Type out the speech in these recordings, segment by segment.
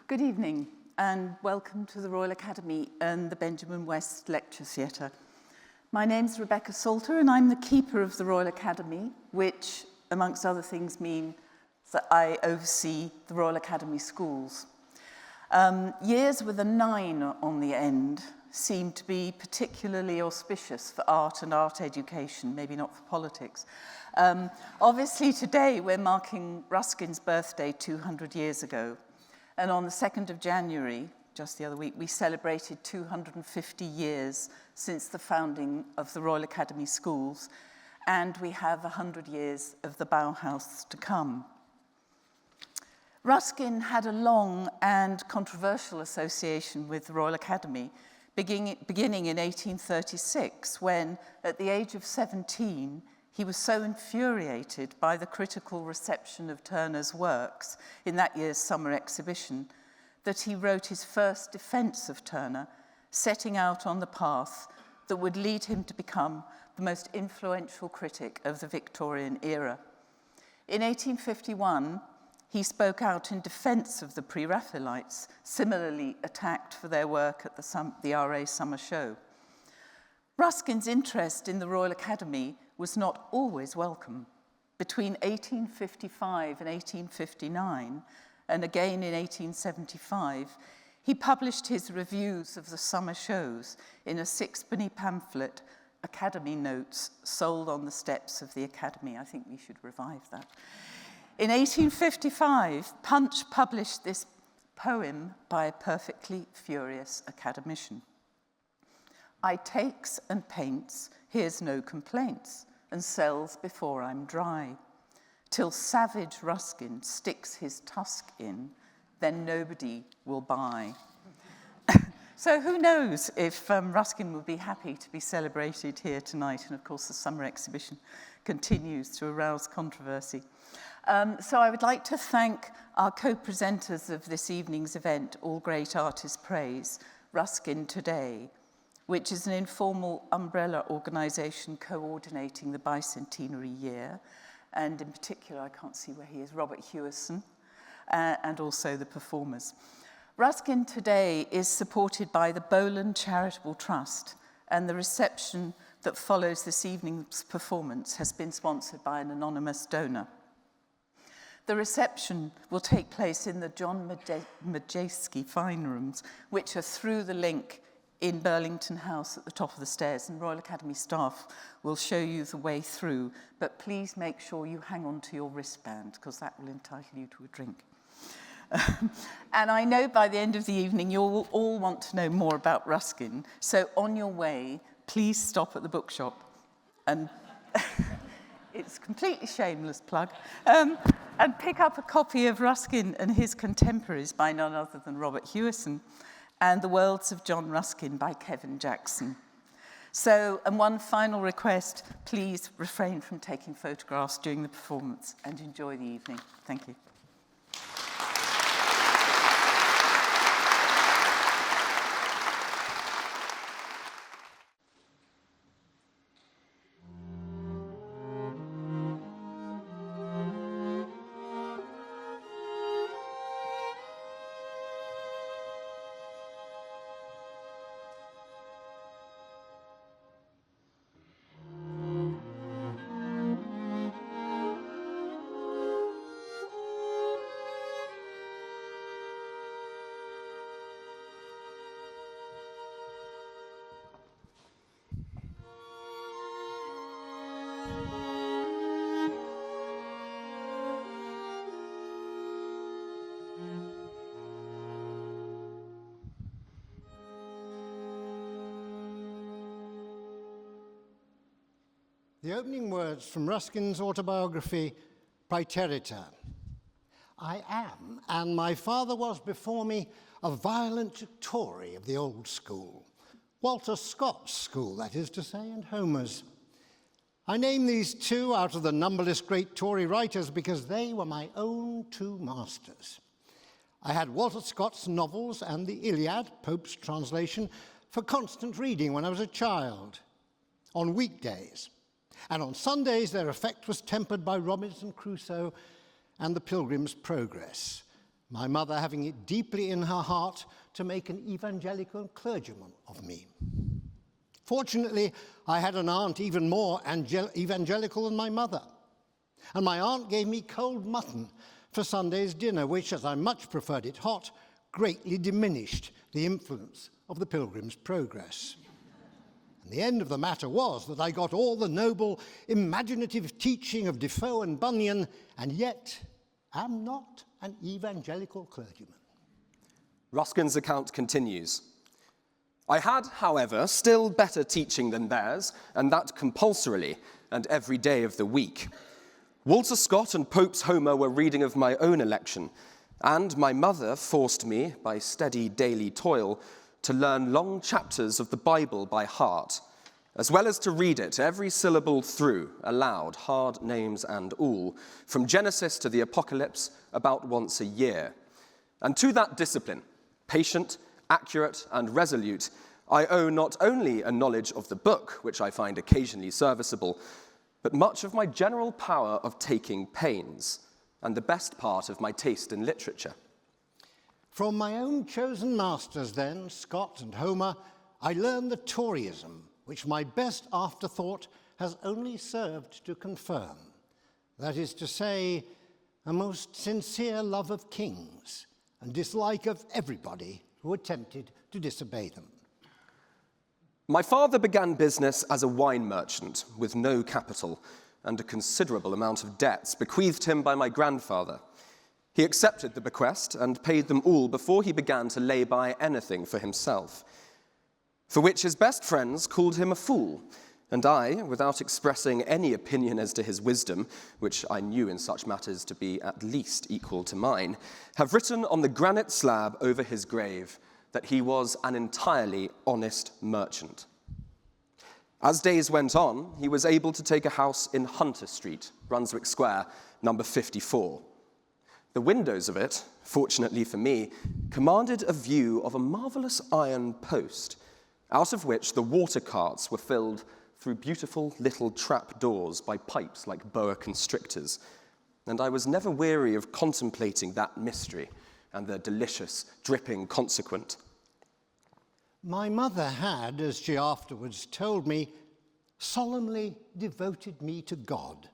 Good evening and welcome to the Royal Academy and the Benjamin West Lecture Theatre. My name's Rebecca Salter and I'm the keeper of the Royal Academy, which, amongst other things, means that I oversee the Royal Academy schools. Years with a 9 on the end seem to be particularly auspicious for art and art education, maybe not for politics. Obviously today we're marking Ruskin's birthday 200 years ago. And on the 2nd of January, just the other week, we celebrated 250 years since the founding of the Royal Academy Schools, and we have 100 years of the Bauhaus to come. Ruskin had a long and controversial association with the Royal Academy, beginning in 1836, when, at the age of 17, he was so infuriated by the critical reception of Turner's works in that year's summer exhibition that he wrote his first defense of Turner, setting out on the path that would lead him to become the most influential critic of the Victorian era. In 1851, he spoke out in defense of the Pre-Raphaelites, similarly attacked for their work at the RA Summer Show. Ruskin's interest in the Royal Academy was not always welcome. Between 1855 and 1859, and again in 1875, he published his reviews of the summer shows in a 6-penny pamphlet, Academy Notes, sold on the steps of the Academy. I think we should revive that. In 1855, Punch published this poem by a perfectly furious academician. I takes and paints, hears no complaints, and sells before I'm dry. Till savage Ruskin sticks his tusk in, then nobody will buy. So who knows if Ruskin will be happy to be celebrated here tonight, and of course the summer exhibition continues to arouse controversy. So I would like to thank our co-presenters of this evening's event, All Great Artists Praise, Ruskin Today, which is an informal umbrella organisation coordinating the bicentenary year, and in particular, I can't see where he is, Robert Hewison, and also the performers. Ruskin Today is supported by the Boland Charitable Trust, and the reception that follows this evening's performance has been sponsored by an anonymous donor. The reception will take place in the John Majewski Fine Rooms, which are through the link in Burlington House at the top of the stairs, and Royal Academy staff will show you the way through, but please make sure you hang on to your wristband, because that will entitle you to a drink. And I know by the end of the evening you'll all want to know more about Ruskin, so on your way, please stop at the bookshop, and it's a completely shameless plug, and pick up a copy of Ruskin and his contemporaries by none other than Robert Hewison, and The Worlds of John Ruskin by Kevin Jackson. So, and one final request, please refrain from taking photographs during the performance and enjoy the evening. Thank you. The opening words from Ruskin's autobiography, Praeterita. I am, and my father was before me, a violent Tory of the old school. Walter Scott's school, that is to say, and Homer's. I name these two out of the numberless great Tory writers because they were my own two masters. I had Walter Scott's novels and the Iliad, Pope's translation, for constant reading when I was a child, on weekdays. And on Sundays, their effect was tempered by Robinson Crusoe and the Pilgrim's Progress. my mother having it deeply in her heart to make an evangelical clergyman of me. Fortunately, I had an aunt even more evangelical than my mother, and my aunt gave me cold mutton for Sunday's dinner, which, as I much preferred it hot, greatly diminished the influence of the Pilgrim's Progress. And the end of the matter was that I got all the noble, imaginative teaching of Defoe and Bunyan, and yet am not an evangelical clergyman. Ruskin's account continues. I had, however, still better teaching than theirs, and that compulsorily, and every day of the week. Walter Scott and Pope's Homer were reading of my own election, and my mother forced me, by steady daily toil, to learn long chapters of the Bible by heart, as well as to read it, every syllable through, aloud, hard names and all, from Genesis to the Apocalypse, about once a year. And to that discipline, patient, accurate, and resolute, I owe not only a knowledge of the book, which I find occasionally serviceable, but much of my general power of taking pains, and the best part of my taste in literature. From my own chosen masters then, Scott and Homer, I learned the Toryism, which my best afterthought has only served to confirm. That is to say, a most sincere love of kings and dislike of everybody who attempted to disobey them. My father began business as a wine merchant with no capital and a considerable amount of debts bequeathed him by my grandfather. He accepted the bequest and paid them all before he began to lay by anything for himself, for which his best friends called him a fool, and I, without expressing any opinion as to his wisdom, which I knew in such matters to be at least equal to mine, have written on the granite slab over his grave that he was an entirely honest merchant. As days went on, he was able to take a house in Hunter Street, Brunswick Square, number 54. The windows of it, fortunately for me, commanded a view of a marvelous iron post, out of which the water carts were filled through beautiful little trap doors by pipes like boa constrictors, and I was never weary of contemplating that mystery and the delicious, dripping consequent. My mother had, as she afterwards told me, solemnly devoted me to God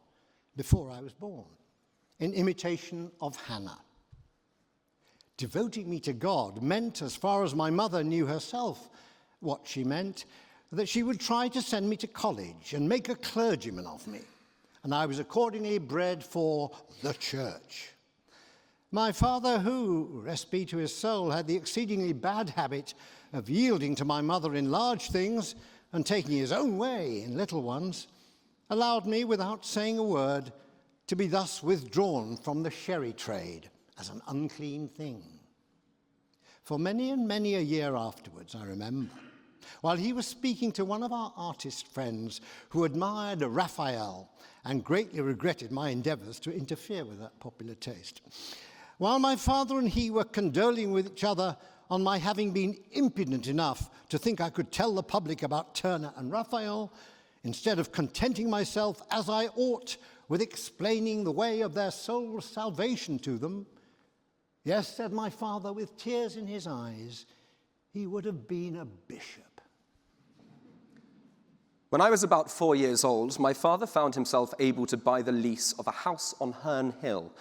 before I was born, in imitation of Hannah. Devoting me to God meant, as far as my mother knew herself what she meant, that she would try to send me to college and make a clergyman of me, and I was accordingly bred for the church. My father, who, rest be to his soul, had the exceedingly bad habit of yielding to my mother in large things and taking his own way in little ones, allowed me, without saying a word, to be thus withdrawn from the sherry trade as an unclean thing. For many and many a year afterwards, I remember, while he was speaking to one of our artist friends who admired Raphael and greatly regretted my endeavors to interfere with that popular taste, while my father and he were condoling with each other on my having been impudent enough to think I could tell the public about Turner and Raphael, instead of contenting myself as I ought with explaining the way of their soul's salvation to them, yes, said my father with tears in his eyes, he would have been a bishop. When I was about 4 years old, my father found himself able to buy the lease of a house on Herne Hill,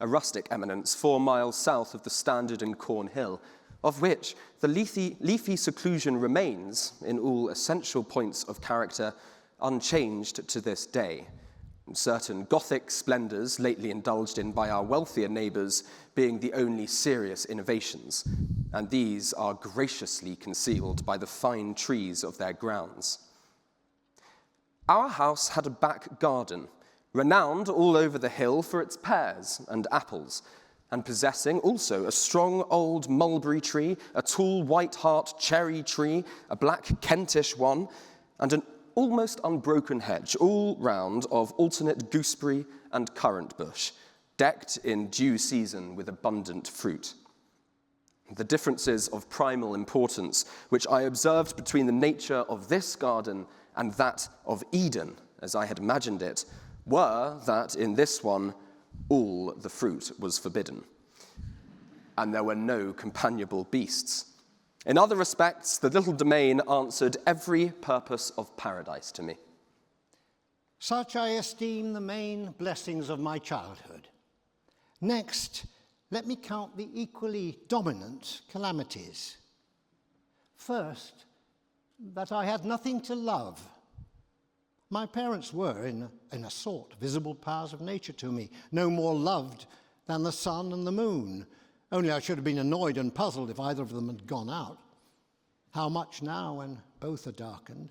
a rustic eminence 4 miles south of the Standard and Cornhill, of which the leafy seclusion remains, in all essential points of character, unchanged to this day. Certain Gothic splendors lately indulged in by our wealthier neighbors being the only serious innovations, and these are graciously concealed by the fine trees of their grounds. Our house had a back garden, renowned all over the hill for its pears and apples, and possessing also a strong old mulberry tree, a tall white heart cherry tree, a black Kentish one, and an almost unbroken hedge all round of alternate gooseberry and currant bush, decked in due season with abundant fruit. The differences of primal importance which I observed between the nature of this garden and that of Eden, as I had imagined it, were that in this one all the fruit was forbidden. and there were no companionable beasts. In other respects, the little domain answered every purpose of paradise to me. Such I esteem the main blessings of my childhood. Next, let me count the equally dominant calamities. First, that I had nothing to love. My parents were, in a sort, visible powers of nature to me, no more loved than the sun and the moon. Only I should have been annoyed and puzzled if either of them had gone out. How much now when both are darkened?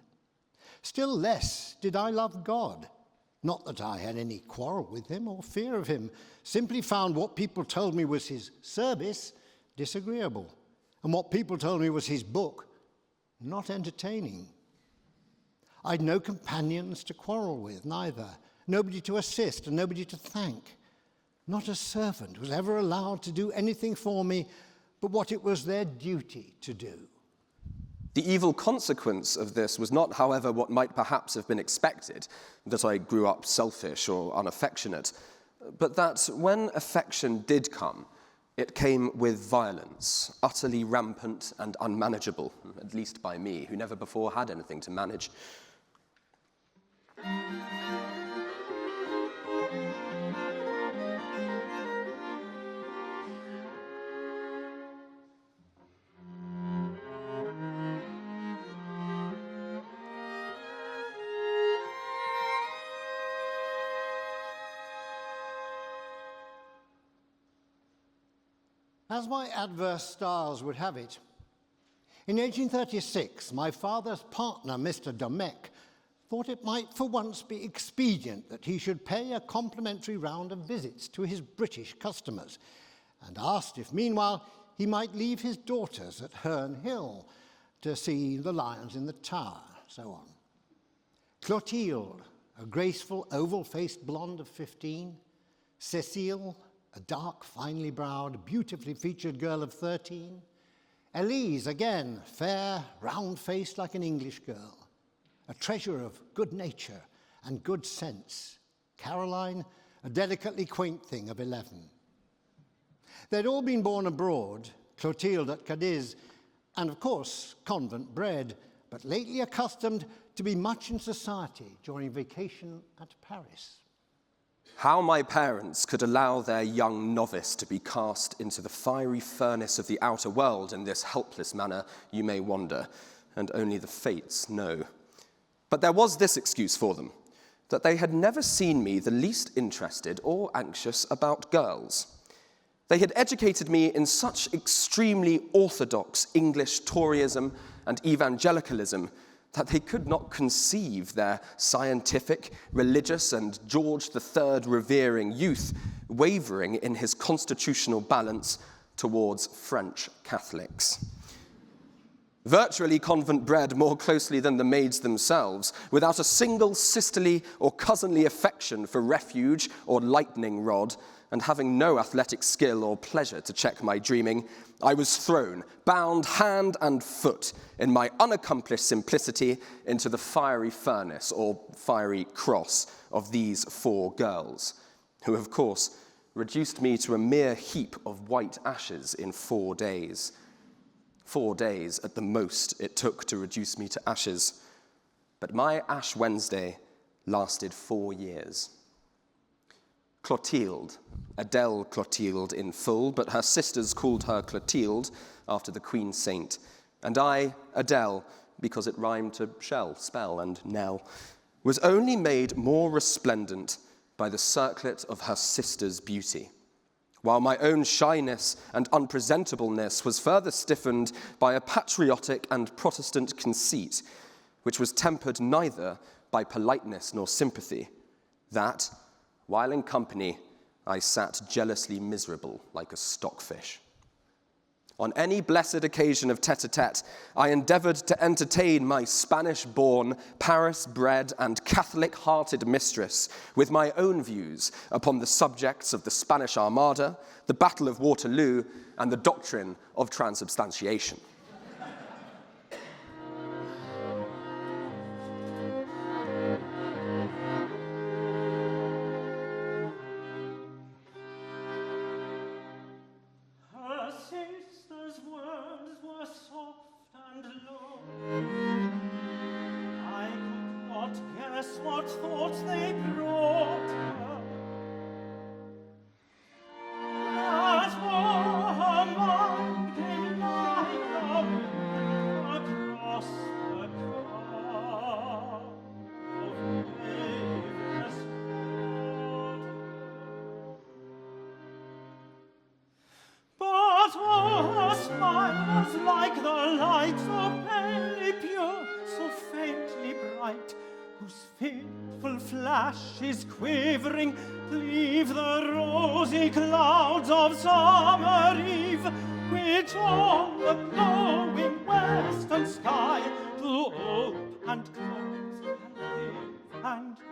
Still less did I love God. Not that I had any quarrel with him or fear of him, simply found what people told me was his service disagreeable, and what people told me was his book not entertaining. I'd no companions to quarrel with, neither, nobody to assist and nobody to thank. Not a servant was ever allowed to do anything for me but what it was their duty to do. The evil consequence of this was not, however, what might perhaps have been expected, that I grew up selfish or unaffectionate, but that when affection did come, it came with violence, utterly rampant and unmanageable, at least by me, who never before had anything to manage. As my adverse stars would have it, in 1836, my father's partner, Mr. Domecq, thought it might for once be expedient that he should pay a complimentary round of visits to his British customers, and asked if meanwhile he might leave his daughters at Herne Hill to see the lions in the tower, so on. Clotilde, a graceful, oval-faced blonde of 15, Cécile, a dark, finely browed, beautifully featured girl of 13, Elise, again, fair, round-faced like an English girl, a treasure of good nature and good sense, Caroline, a delicately quaint thing of 11. They'd all been born abroad, Clotilde at Cadiz, and of course convent-bred, but lately accustomed to be much in society during vacation at Paris. How my parents could allow their young novice to be cast into the fiery furnace of the outer world in this helpless manner, you may wonder, and only the fates know. But there was this excuse for them, that they had never seen me the least interested or anxious about girls. They had educated me in such extremely orthodox English Toryism and evangelicalism that they could not conceive their scientific, religious, and George III revering youth wavering in his constitutional balance towards French Catholics. Virtually convent-bred more closely than the maids themselves, without a single sisterly or cousinly affection for refuge or lightning rod, and having no athletic skill or pleasure to check my dreaming, I was thrown, bound hand and foot, in my unaccomplished simplicity, into the fiery furnace or fiery cross of these 4 girls, who, of course, reduced me to a mere heap of white ashes in 4 days. 4 days at the most it took to reduce me to ashes, but my Ash Wednesday lasted 4 years. Clotilde, Adele Clotilde in full, but her sisters called her Clotilde after the Queen Saint, and I, Adele, because it rhymed to shell, spell, and knell, was only made more resplendent by the circlet of her sister's beauty, while my own shyness and unpresentableness was further stiffened by a patriotic and Protestant conceit, which was tempered neither by politeness nor sympathy, that, while in company, I sat jealously miserable like a stockfish. On any blessed occasion of tete-a-tete, I endeavored to entertain my Spanish-born, Paris-bred, and Catholic-hearted mistress with my own views upon the subjects of the Spanish Armada, the Battle of Waterloo, and the doctrine of transubstantiation. flash is quivering, leave the rosy clouds of summer eve, which on the glowing western sky do ope and close and live and die.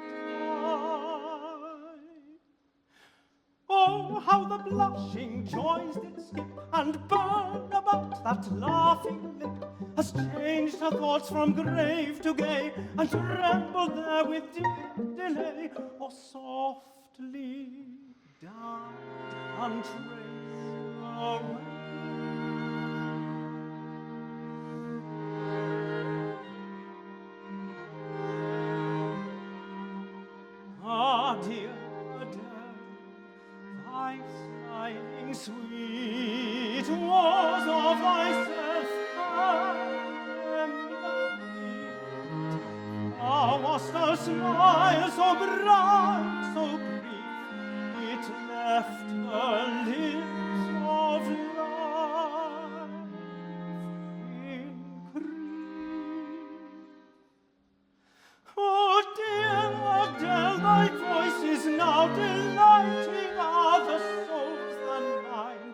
Oh, how the blushing joys did skip and burn about that laughing lip, has changed her thoughts from grave to gay, and trembled there with deep delay, or softly died untraced away. Ah, dear Adele, thy sighing sweet was of thyself thou wast a smile so bright, so brief, it left the lips of life in grief. Oh, dear Adele, thy voice is now delighting other souls than mine.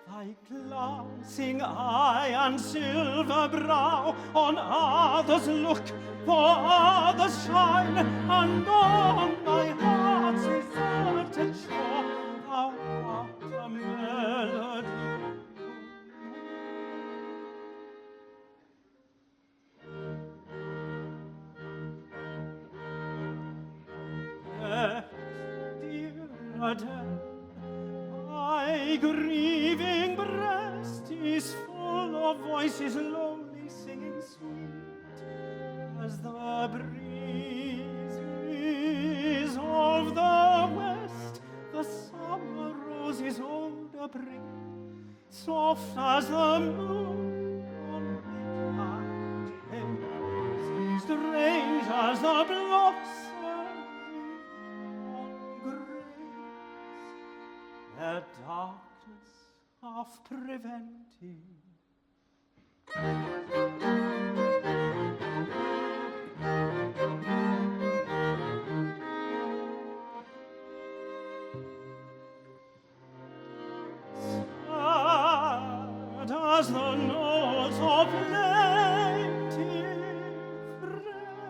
Thy glancing eye and silver brow on others look, for others shine, and on my heart's deserted shore thou art a melody. Yet, dear Adele, my grieving breast is full of voices lowly singing sweet, as the breezes of the west the summer roses older bring, soft as the moon on midnight haze, strange as the blossom on grace, their darkness half preventing. Sad as the notes of plaintive breath,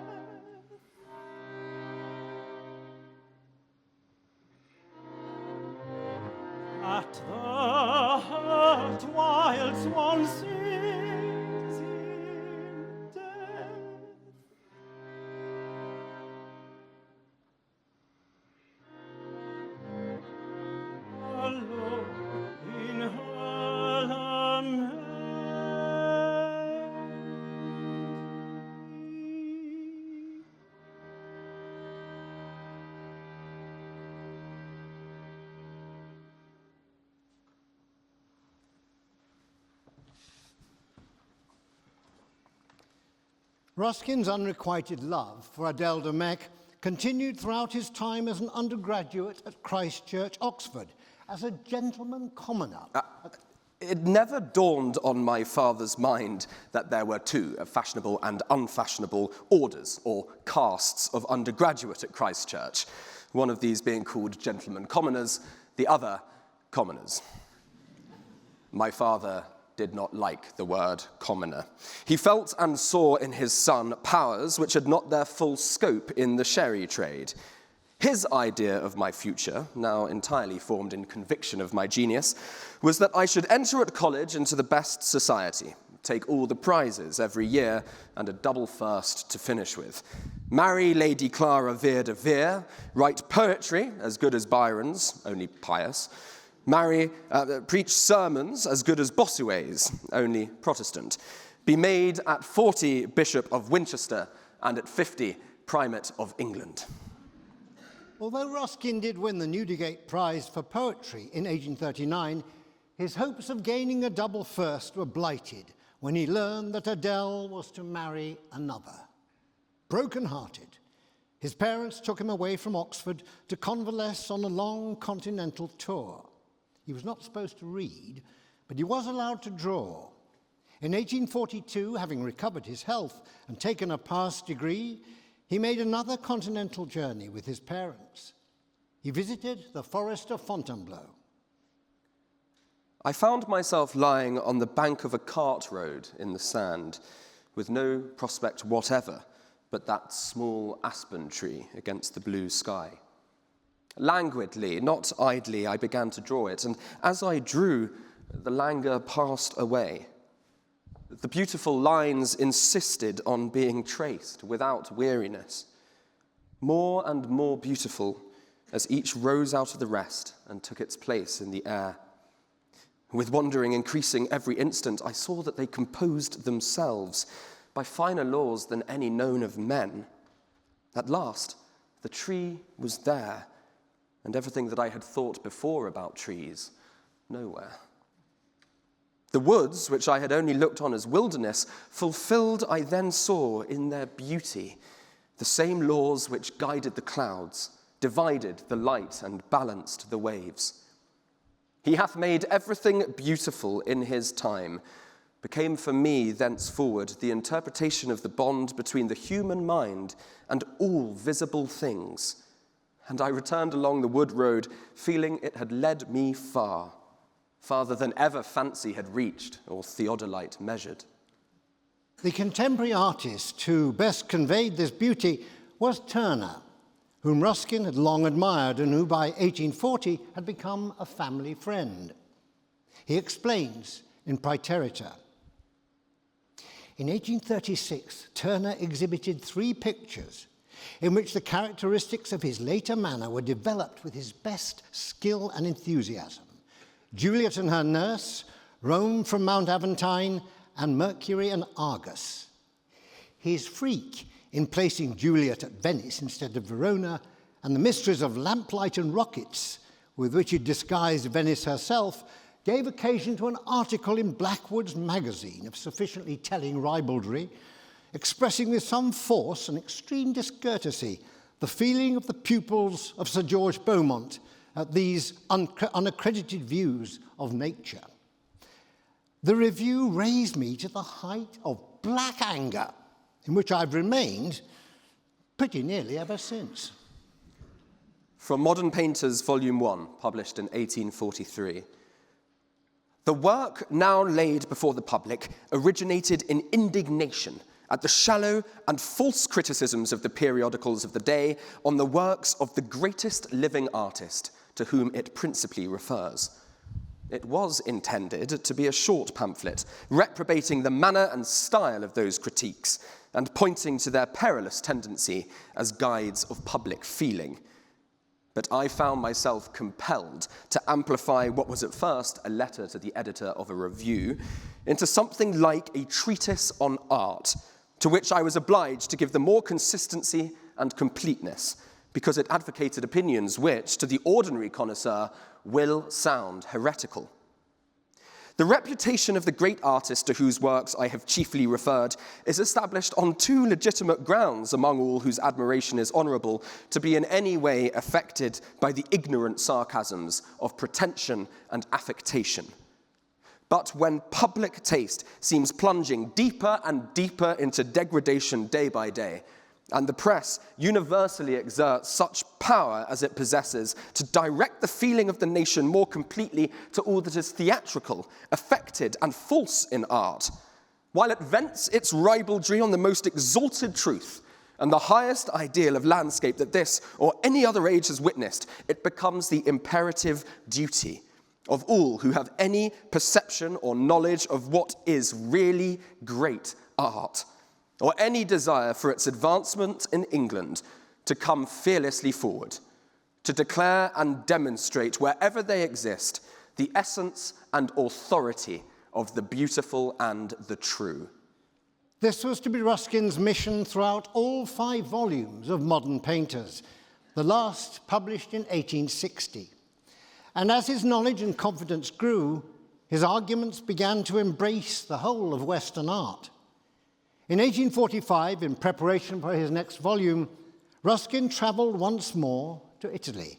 at the hurt whilst one sings in death. Alone in her lament. Ruskin's unrequited love for Adele de Mecq continued throughout his time as an undergraduate at Christ Church, Oxford, as a gentleman commoner. It never dawned on my father's mind that there were two fashionable and unfashionable orders or castes of undergraduate at Christ Church, one of these being called gentlemen commoners, the other commoners. My father did not like the word commoner. He felt and saw in his son powers which had not their full scope in the sherry trade. His idea of my future, now entirely formed in conviction of my genius, was that I should enter at college into the best society, take all the prizes every year, and a double first to finish with, marry Lady Clara Vere de Vere, write poetry as good as Byron's, only pious, preach sermons as good as Bossuet's, only Protestant, be made at 40 Bishop of Winchester and at 50 Primate of England. Although Ruskin did win the Newdigate Prize for Poetry in 1839, his hopes of gaining a double first were blighted when he learned that Adele was to marry another. Broken-hearted, his parents took him away from Oxford to convalesce on a long continental tour. He was not supposed to read, but he was allowed to draw. In 1842, having recovered his health and taken a pass degree, he made another continental journey with his parents. He visited the forest of Fontainebleau. I found myself lying on the bank of a cart road in the sand, with no prospect whatever but that small aspen tree against the blue sky. Languidly, not idly, I began to draw it, and as I drew, the languor passed away. The beautiful lines insisted on being traced without weariness, more and more beautiful as each rose out of the rest and took its place in the air. With wondering increasing every instant, I saw that they composed themselves by finer laws than any known of men. At last, the tree was there, and everything that I had thought before about trees, nowhere. The woods, which I had only looked on as wilderness, fulfilled, I then saw in their beauty the same laws which guided the clouds, divided the light, and balanced the waves. He hath made everything beautiful in his time, became for me thenceforward the interpretation of the bond between the human mind and all visible things. And I returned along the wood road, feeling it had led me far, farther than ever fancy had reached or theodolite measured. The contemporary artist who best conveyed this beauty was Turner, whom Ruskin had long admired and who by 1840 had become a family friend. He explains in Praeterita. In 1836, Turner exhibited 3 pictures in which the characteristics of his later manner were developed with his best skill and enthusiasm. Juliet and her nurse, Rome from Mount Aventine, and Mercury and Argus. His freak in placing Juliet at Venice instead of Verona, and the mysteries of lamplight and rockets with which he disguised Venice herself, gave occasion to an article in Blackwood's magazine of sufficiently telling ribaldry, expressing with some force and extreme discourtesy the feeling of the pupils of Sir George Beaumont at these unaccredited views of nature. The review raised me to the height of black anger, in which I've remained pretty nearly ever since. From Modern Painters, Volume 1, published in 1843. The work now laid before the public originated in indignation at the shallow and false criticisms of the periodicals of the day on the works of the greatest living artist to whom it principally refers. It was intended to be a short pamphlet, reprobating the manner and style of those critiques and pointing to their perilous tendency as guides of public feeling. But I found myself compelled to amplify what was at first a letter to the editor of a review into something like a treatise on art, to which I was obliged to give the more consistency and completeness, because it advocated opinions which, to the ordinary connoisseur, will sound heretical. The reputation of the great artist to whose works I have chiefly referred is established on 2 legitimate grounds among all whose admiration is honourable to be in any way affected by the ignorant sarcasms of pretension and affectation. But when public taste seems plunging deeper and deeper into degradation day by day, and the press universally exerts such power as it possesses to direct the feeling of the nation more completely to all that is theatrical, affected, and false in art, while it vents its ribaldry on the most exalted truth and the highest ideal of landscape that this or any other age has witnessed, it becomes the imperative duty of all who have any perception or knowledge of what is really great art, or any desire for its advancement in England, to come fearlessly forward, to declare and demonstrate wherever they exist the essence and authority of the beautiful and the true. This was to be Ruskin's mission throughout all 5 volumes of Modern Painters, the last published in 1860. And as his knowledge and confidence grew, his arguments began to embrace the whole of Western art. In 1845, in preparation for his next volume, Ruskin travelled once more to Italy,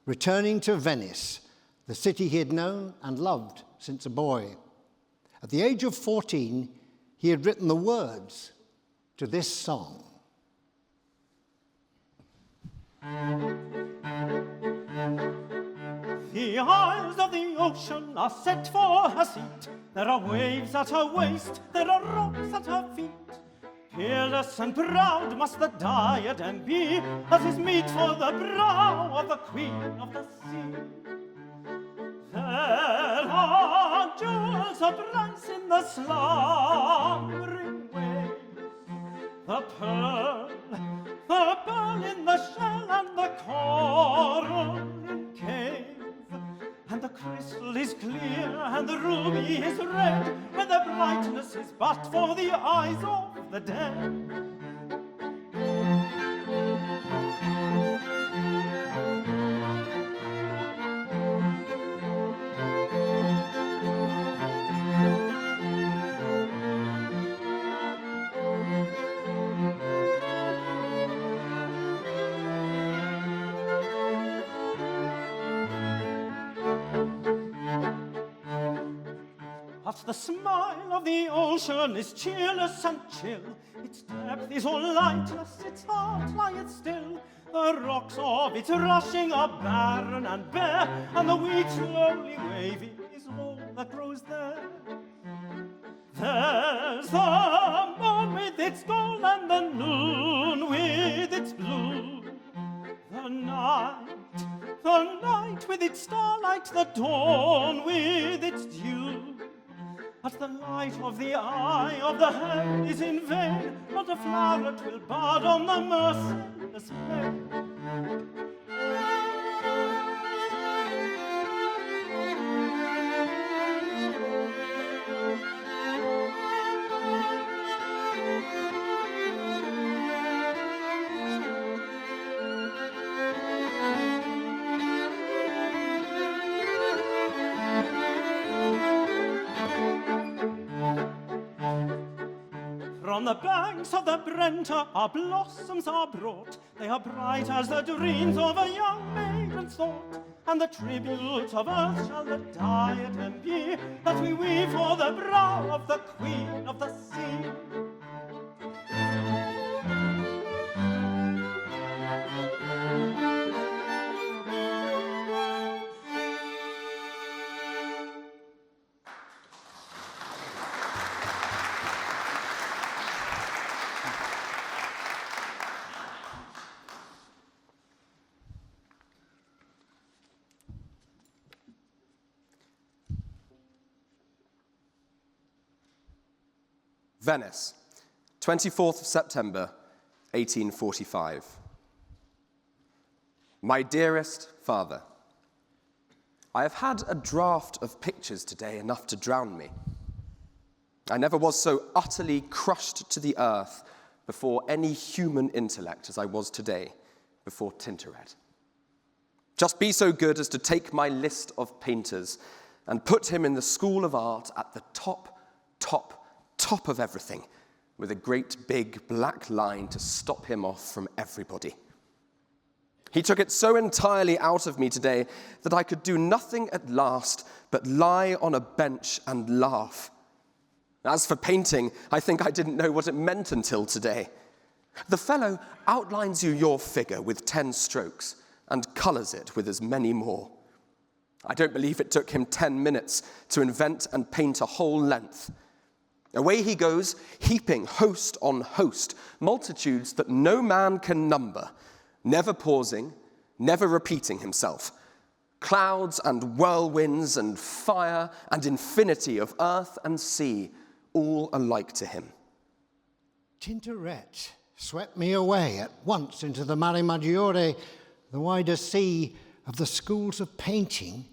returning to Venice, the city he had known and loved since a boy. At the age of 14, he had written the words to this song. The isles of the ocean are set for her seat. There are waves at her waist, there are rocks at her feet. Peerless and proud must the diadem be that is meet for the brow of the Queen of the Sea. There are jewels of price in the slumbering waves, the pearl in the shell and the coral in cave. And the crystal is clear and the ruby is red, where the brightness is but for the eyes of the dead. But the smile of the ocean is cheerless and chill. Its depth is all lightless, its heart lieth still. The rocks of its rushing are barren and bare, and the weed slowly waving is all that grows there. There's the moon with its gold and the noon with its blue. The night with its starlight, the dawn with its dew. But the light of the eye of the head is in vain, not a floweret will bud on the merciless main. From the banks of the Brenta our blossoms are brought. They are bright as the dreams of a young maiden's thought. And the tribute of earth shall the diadem be that we weave for the brow of the Queen of the Sea. Venice, 24th of September, 1845. My dearest father, I have had a draft of pictures today enough to drown me. I never was so utterly crushed to the earth before any human intellect as I was today before Tintoret. Just be so good as to take my list of painters and put him in the School of Art at the top of everything, with a great big black line to stop him off from everybody. He took it so entirely out of me today that I could do nothing at last but lie on a bench and laugh. As for painting, I think I didn't know what it meant until today. The fellow outlines you your figure with 10 strokes and colours it with as many more. I don't believe it took him 10 minutes to invent and paint a whole length. Away he goes, heaping host on host, multitudes that no man can number, never pausing, never repeating himself. Clouds and whirlwinds and fire and infinity of earth and sea, all alike to him. Tintoret swept me away at once into the Mare Maggiore, the wider sea of the schools of painting,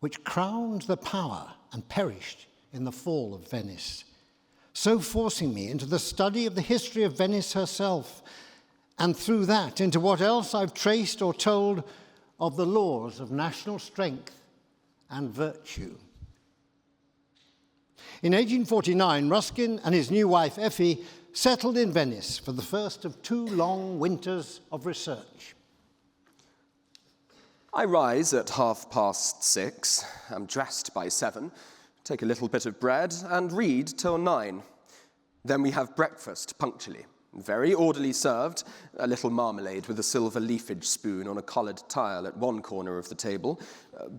which crowned the power and perished in the fall of Venice, so forcing me into the study of the history of Venice herself, and through that into what else I've traced or told of the laws of national strength and virtue. In 1849, Ruskin and his new wife Effie settled in Venice for the first of 2 long winters of research. I rise at 6:30, am dressed by 7, take a little bit of bread and read till 9. Then we have breakfast punctually, very orderly served, a little marmalade with a silver leafage spoon on a collared tile at one corner of the table,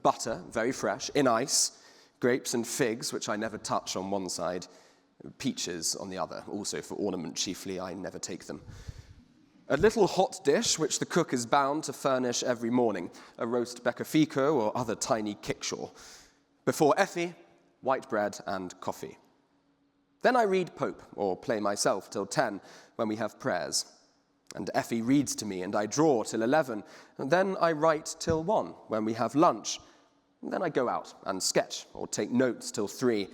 butter, very fresh, in ice, grapes and figs, which I never touch, on one side, peaches on the other, also for ornament chiefly, I never take them. A little hot dish which the cook is bound to furnish every morning, a roast beccafico or other tiny kickshaw. Before Effie, white bread and coffee. Then I read Pope or play myself till 10 when we have prayers. And Effie reads to me and I draw till 11. And then I write till 1 when we have lunch. And then I go out and sketch or take notes till 3.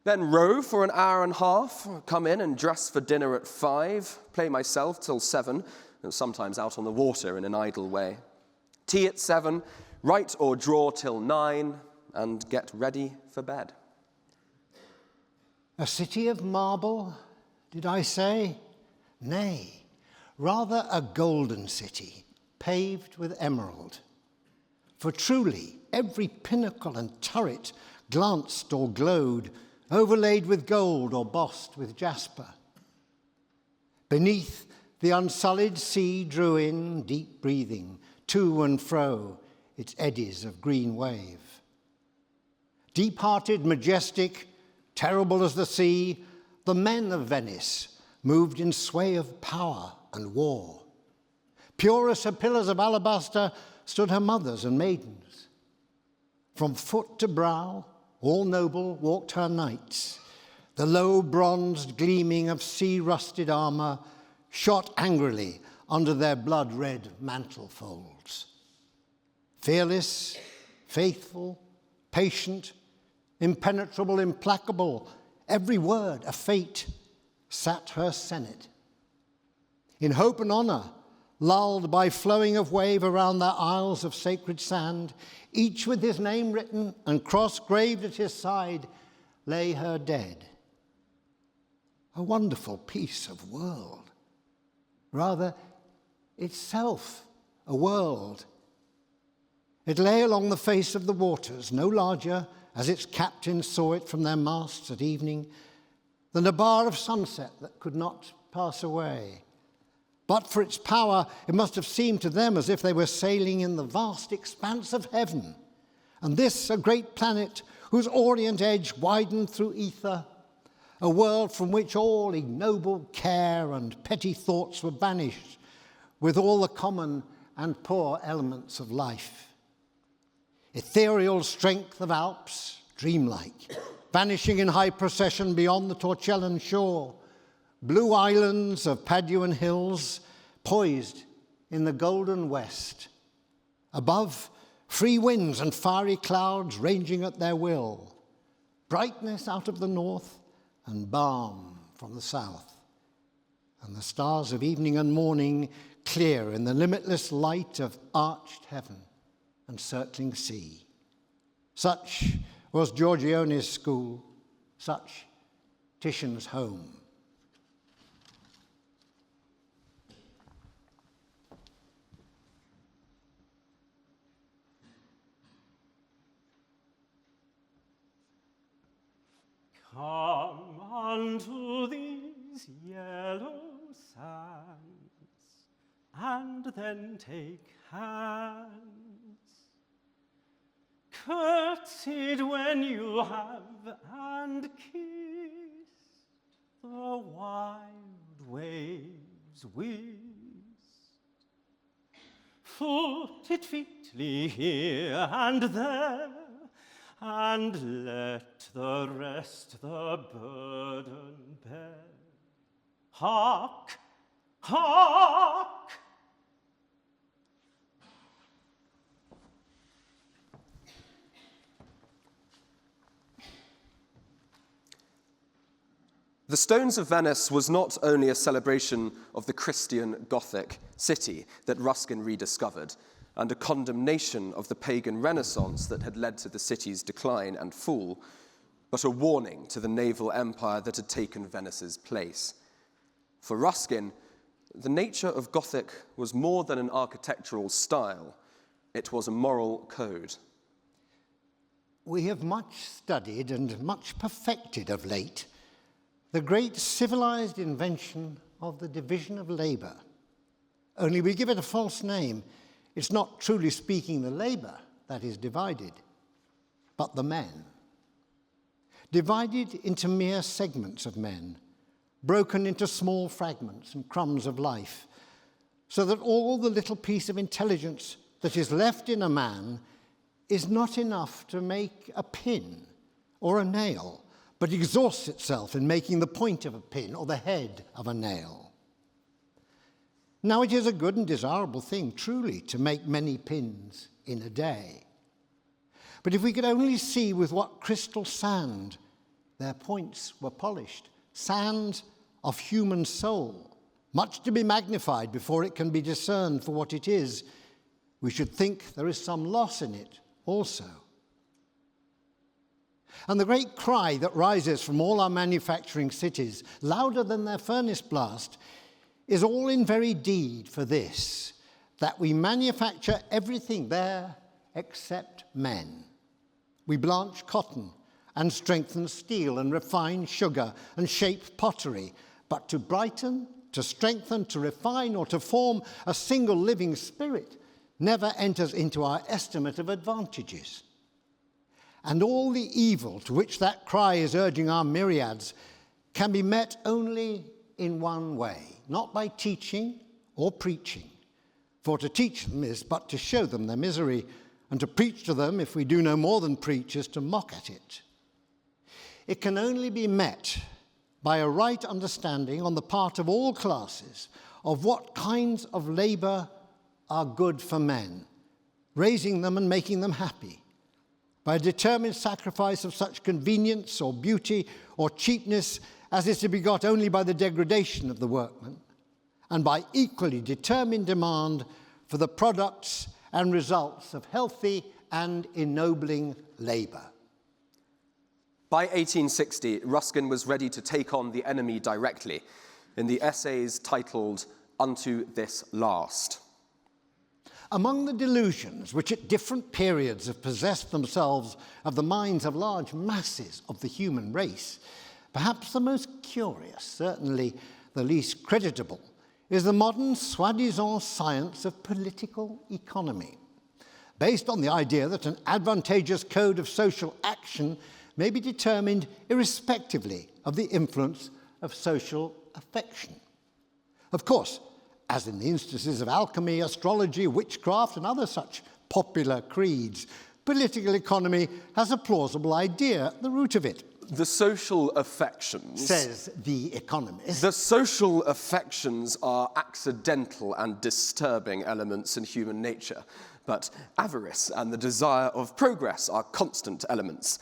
Then row for an hour and a half, come in and dress for dinner at 5, play myself till 7, and sometimes out on the water in an idle way. Tea at 7, write or draw till 9, and get ready for bed. A city of marble, did I say? Nay, rather a golden city, paved with emerald. For truly, every pinnacle and turret glanced or glowed, overlaid with gold or bossed with jasper. Beneath, the unsullied sea drew in, deep breathing, to and fro, its eddies of green wave. Deep-hearted, majestic, terrible as the sea, the men of Venice moved in sway of power and war. Pure as her pillars of alabaster stood her mothers and maidens. From foot to brow, all noble walked her knights. The low bronzed gleaming of sea-rusted armour shot angrily under their blood-red mantle folds. Fearless, faithful, patient, impenetrable, implacable, every word a fate, sat her senate. In hope and honour, lulled by flowing of wave around their isles of sacred sand, each with his name written and cross graved at his side, lay her dead. A wonderful piece of world. Rather, itself a world. It lay along the face of the waters, no larger, as its captains saw it from their masts at evening, than a bar of sunset that could not pass away. But for its power, it must have seemed to them as if they were sailing in the vast expanse of heaven, and this a great planet whose orient edge widened through ether, a world from which all ignoble care and petty thoughts were banished, with all the common and poor elements of life. Ethereal strength of Alps, dreamlike, vanishing in high procession beyond the Torcellan shore, blue islands of Paduan hills poised in the golden west. Above, free winds and fiery clouds ranging at their will, brightness out of the north and balm from the south, and the stars of evening and morning clear in the limitless light of arched heaven and circling sea. Such was Giorgione's school, such Titian's home. Come unto these yellow sands, and then take hands. Curtsied when you have, and kissed the wild waves whist. Footed featly here and there, and let the rest the burden bear. Hark, hark! The Stones of Venice was not only a celebration of the Christian Gothic city that Ruskin rediscovered, and a condemnation of the pagan Renaissance that had led to the city's decline and fall, but a warning to the naval empire that had taken Venice's place. For Ruskin, the nature of Gothic was more than an architectural style. It was a moral code. We have much studied and much perfected of late the great civilized invention of the division of labour. Only we give it a false name. It's not truly speaking the labour that is divided, but the men. Divided into mere segments of men, broken into small fragments and crumbs of life, so that all the little piece of intelligence that is left in a man is not enough to make a pin or a nail, but exhausts itself in making the point of a pin or the head of a nail. Now, it is a good and desirable thing, truly, to make many pins in a day. But if we could only see with what crystal sand their points were polished, sand of human soul, much to be magnified before it can be discerned for what it is, we should think there is some loss in it also. And the great cry that rises from all our manufacturing cities, louder than their furnace blast, is all in very deed for this, that we manufacture everything there except men. We blanch cotton and strengthen steel and refine sugar and shape pottery, but to brighten, to strengthen, to refine, or to form a single living spirit never enters into our estimate of advantages. And all the evil to which that cry is urging our myriads can be met only in one way, not by teaching or preaching. For to teach them is but to show them their misery, and to preach to them, if we do no more than preach, is to mock at it. It can only be met by a right understanding on the part of all classes of what kinds of labour are good for men, raising them and making them happy, by a determined sacrifice of such convenience or beauty or cheapness as is to be got only by the degradation of the workman, and by equally determined demand for the products and results of healthy and ennobling labour. By 1860, Ruskin was ready to take on the enemy directly in the essays titled Unto This Last. Among the delusions which at different periods have possessed themselves of the minds of large masses of the human race, perhaps the most curious, certainly the least creditable, is the modern soi-disant science of political economy, based on the idea that an advantageous code of social action may be determined irrespectively of the influence of social affection. Of course, as in the instances of alchemy, astrology, witchcraft, and other such popular creeds, political economy has a plausible idea at the root of it. The social affections, says the economist, the social affections are accidental and disturbing elements in human nature, but avarice and the desire of progress are constant elements.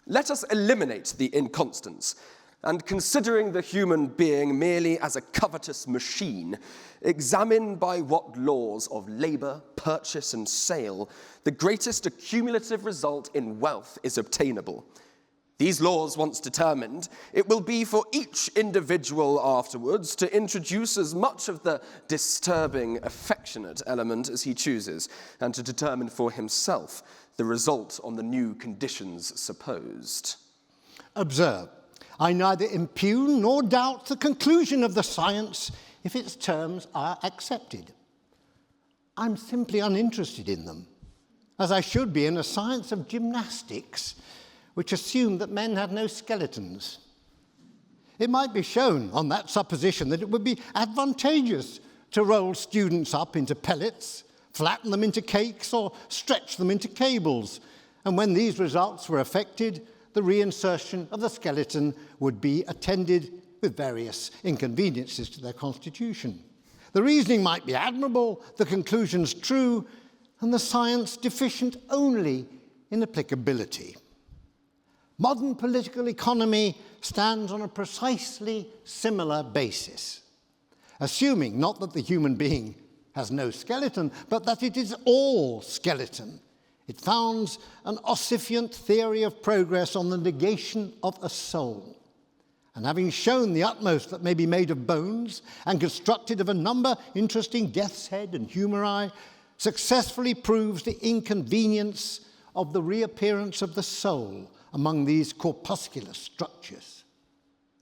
Let us eliminate the inconstants, and considering the human being merely as a covetous machine, examine by what laws of labour, purchase and sale the greatest accumulative result in wealth is obtainable. These laws once determined, it will be for each individual afterwards to introduce as much of the disturbing, affectionate element as he chooses, and to determine for himself the result on the new conditions supposed. Observe, I neither impugn nor doubt the conclusion of the science if its terms are accepted. I'm simply uninterested in them, as I should be in a science of gymnastics, which assumed that men had no skeletons. It might be shown on that supposition that it would be advantageous to roll students up into pellets, flatten them into cakes, or stretch them into cables. And when these results were effected, the reinsertion of the skeleton would be attended with various inconveniences to their constitution. The reasoning might be admirable, the conclusions true, and the science deficient only in applicability. Modern political economy stands on a precisely similar basis, assuming not that the human being has no skeleton, but that it is all skeleton. It founds an ossifiant theory of progress on the negation of a soul. And having shown the utmost that may be made of bones and constructed of a number interesting death's head and humeri, successfully proves the inconvenience of the reappearance of the soul among these corpuscular structures.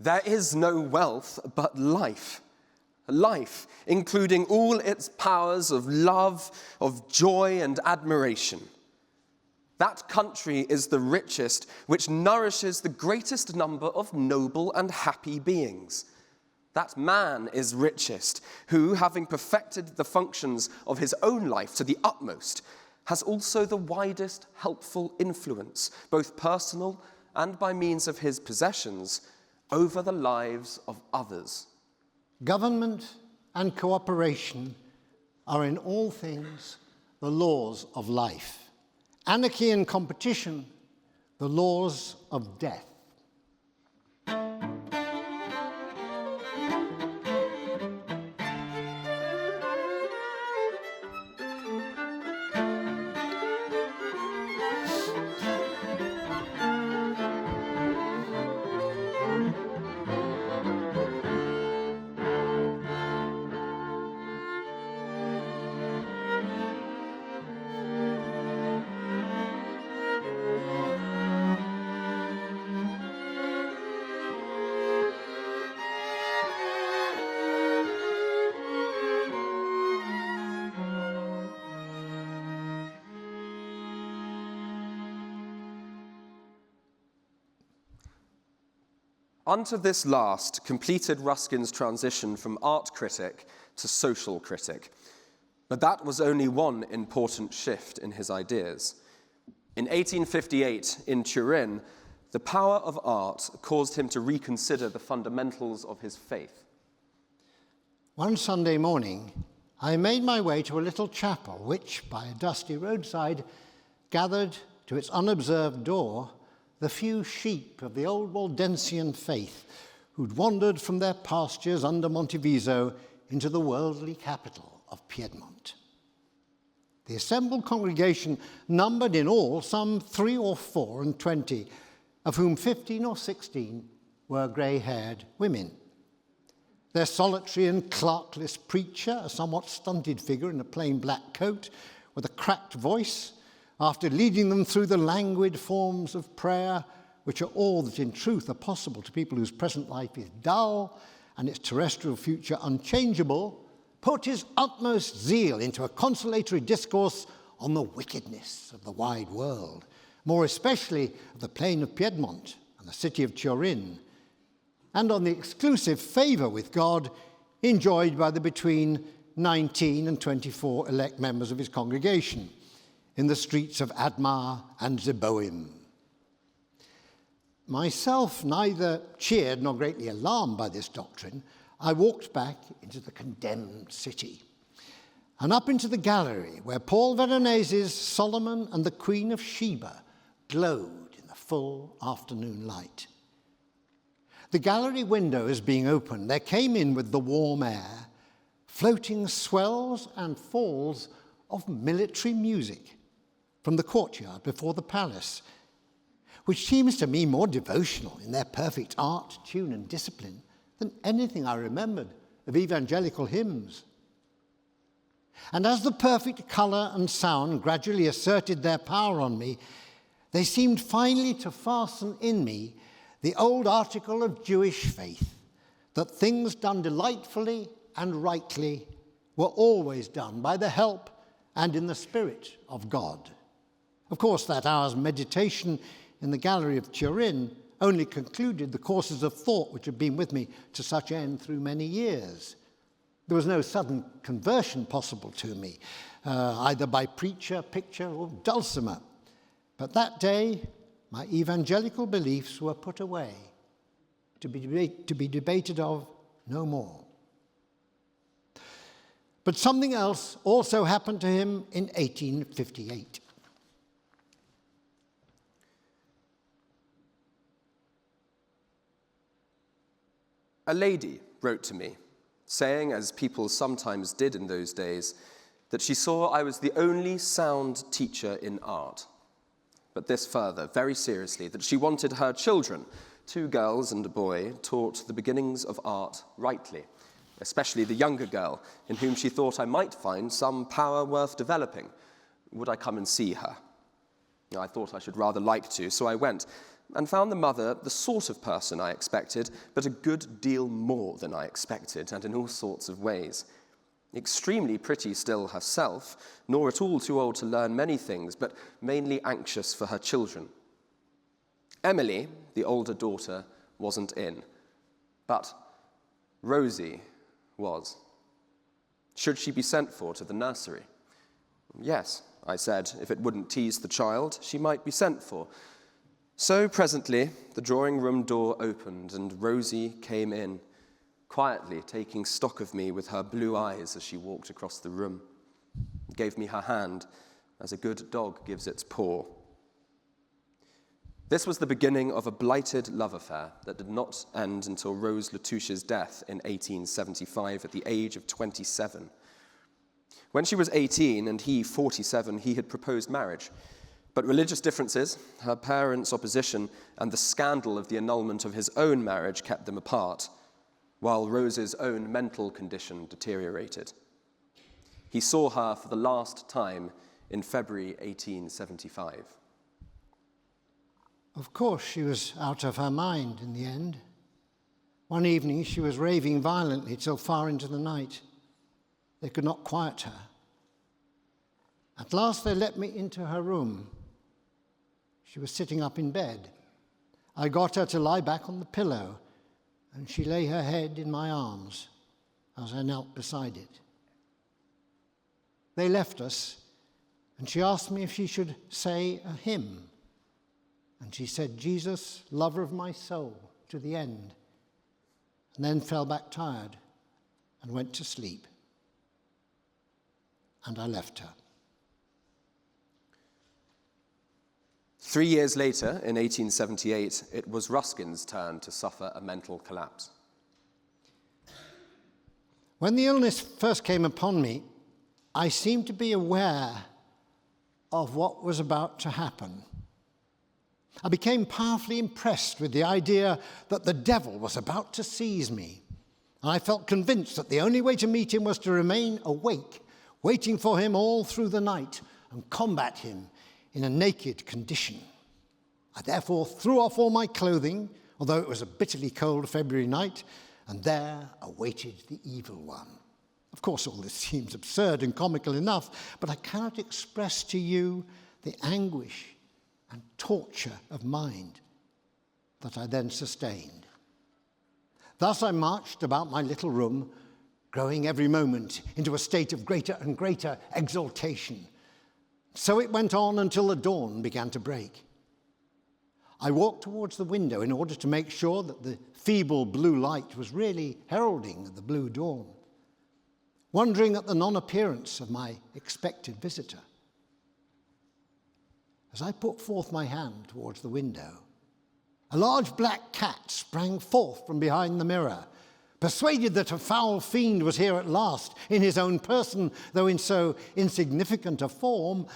There is no wealth but life, life, including all its powers of love, of joy and admiration. That country is the richest, which nourishes the greatest number of noble and happy beings. That man is richest, who, having perfected the functions of his own life to the utmost, has also the widest helpful influence, both personal and by means of his possessions, over the lives of others. Government and cooperation are in all things the laws of life. Anarchy and competition, the laws of death. Unto this last completed Ruskin's transition from art critic to social critic. But that was only one important shift in his ideas. In 1858, in Turin, the power of art caused him to reconsider the fundamentals of his faith. One Sunday morning, I made my way to a little chapel which, by a dusty roadside, gathered to its unobserved door the few sheep of the old Waldensian faith who'd wandered from their pastures under Monteviso into the worldly capital of Piedmont. The assembled congregation numbered in all some 3 or 4 and 20, of whom 15 or 16 were grey-haired women. Their solitary and clerkless preacher, a somewhat stunted figure in a plain black coat with a cracked voice, after leading them through the languid forms of prayer, which are all that in truth are possible to people whose present life is dull and its terrestrial future unchangeable, put his utmost zeal into a consolatory discourse on the wickedness of the wide world, more especially of the plain of Piedmont and the city of Turin, and on the exclusive favour with God enjoyed by the between 19 and 24 elect members of his congregation in the streets of Admar and Zeboim. Myself neither cheered nor greatly alarmed by this doctrine, I walked back into the condemned city and up into the gallery where Paul Veronese's Solomon and the Queen of Sheba glowed in the full afternoon light. The gallery windows being opened, there came in with the warm air floating swells and falls of military music from the courtyard before the palace, which seems to me more devotional in their perfect art, tune, and discipline than anything I remembered of evangelical hymns. And as the perfect colour and sound gradually asserted their power on me, they seemed finally to fasten in me the old article of Jewish faith, that things done delightfully and rightly were always done by the help and in the Spirit of God. Of course, that hour's meditation in the gallery of Turin only concluded the courses of thought which had been with me to such end through many years. There was no sudden conversion possible to me, either by preacher, picture, or dulcimer. But that day, my evangelical beliefs were put away, to be debated of no more. But something else also happened to him in 1858. A lady wrote to me, saying, as people sometimes did in those days, that she saw I was the only sound teacher in art. But this further, very seriously, that she wanted her children, 2 girls and a boy, taught the beginnings of art rightly, especially the younger girl, in whom she thought I might find some power worth developing. Would I come and see her? I thought I should rather like to, so I went and found the mother the sort of person I expected, but a good deal more than I expected, and in all sorts of ways. Extremely pretty still herself, nor at all too old to learn many things, but mainly anxious for her children. Emily, the older daughter, wasn't in, but Rosie was. Should she be sent for to the nursery? Yes, I said, if it wouldn't tease the child, she might be sent for. So presently, the drawing-room door opened, and Rosie came in, quietly taking stock of me with her blue eyes as she walked across the room, gave me her hand as a good dog gives its paw. This was the beginning of a blighted love affair that did not end until Rose Latouche's death in 1875 at the age of 27. When she was 18 and he 47, he had proposed marriage. But religious differences, her parents' opposition, and the scandal of the annulment of his own marriage kept them apart, while Rose's own mental condition deteriorated. He saw her for the last time in February 1875. Of course, she was out of her mind in the end. One evening, she was raving violently till far into the night. They could not quiet her. At last, they let me into her room. She was sitting up in bed. I got her to lie back on the pillow, and she lay her head in my arms as I knelt beside it. They left us, and she asked me if she should say a hymn. And she said, "Jesus, lover of my soul," to the end, and then fell back tired and went to sleep. And I left her. 3 years later, in 1878, it was Ruskin's turn to suffer a mental collapse. When the illness first came upon me, I seemed to be aware of what was about to happen. I became powerfully impressed with the idea that the devil was about to seize me. And I felt convinced that the only way to meet him was to remain awake, waiting for him all through the night and combat him in a naked condition. I therefore threw off all my clothing, although it was a bitterly cold February night, and there awaited the evil one. Of course, all this seems absurd and comical enough, but I cannot express to you the anguish and torture of mind that I then sustained. Thus I marched about my little room, growing every moment into a state of greater and greater exaltation. So it went on until the dawn began to break. I walked towards the window in order to make sure that the feeble blue light was really heralding the blue dawn, wondering at the non-appearance of my expected visitor. As I put forth my hand towards the window, a large black cat sprang forth from behind the mirror. Persuaded that a foul fiend was here at last, in his own person, though in so insignificant a form,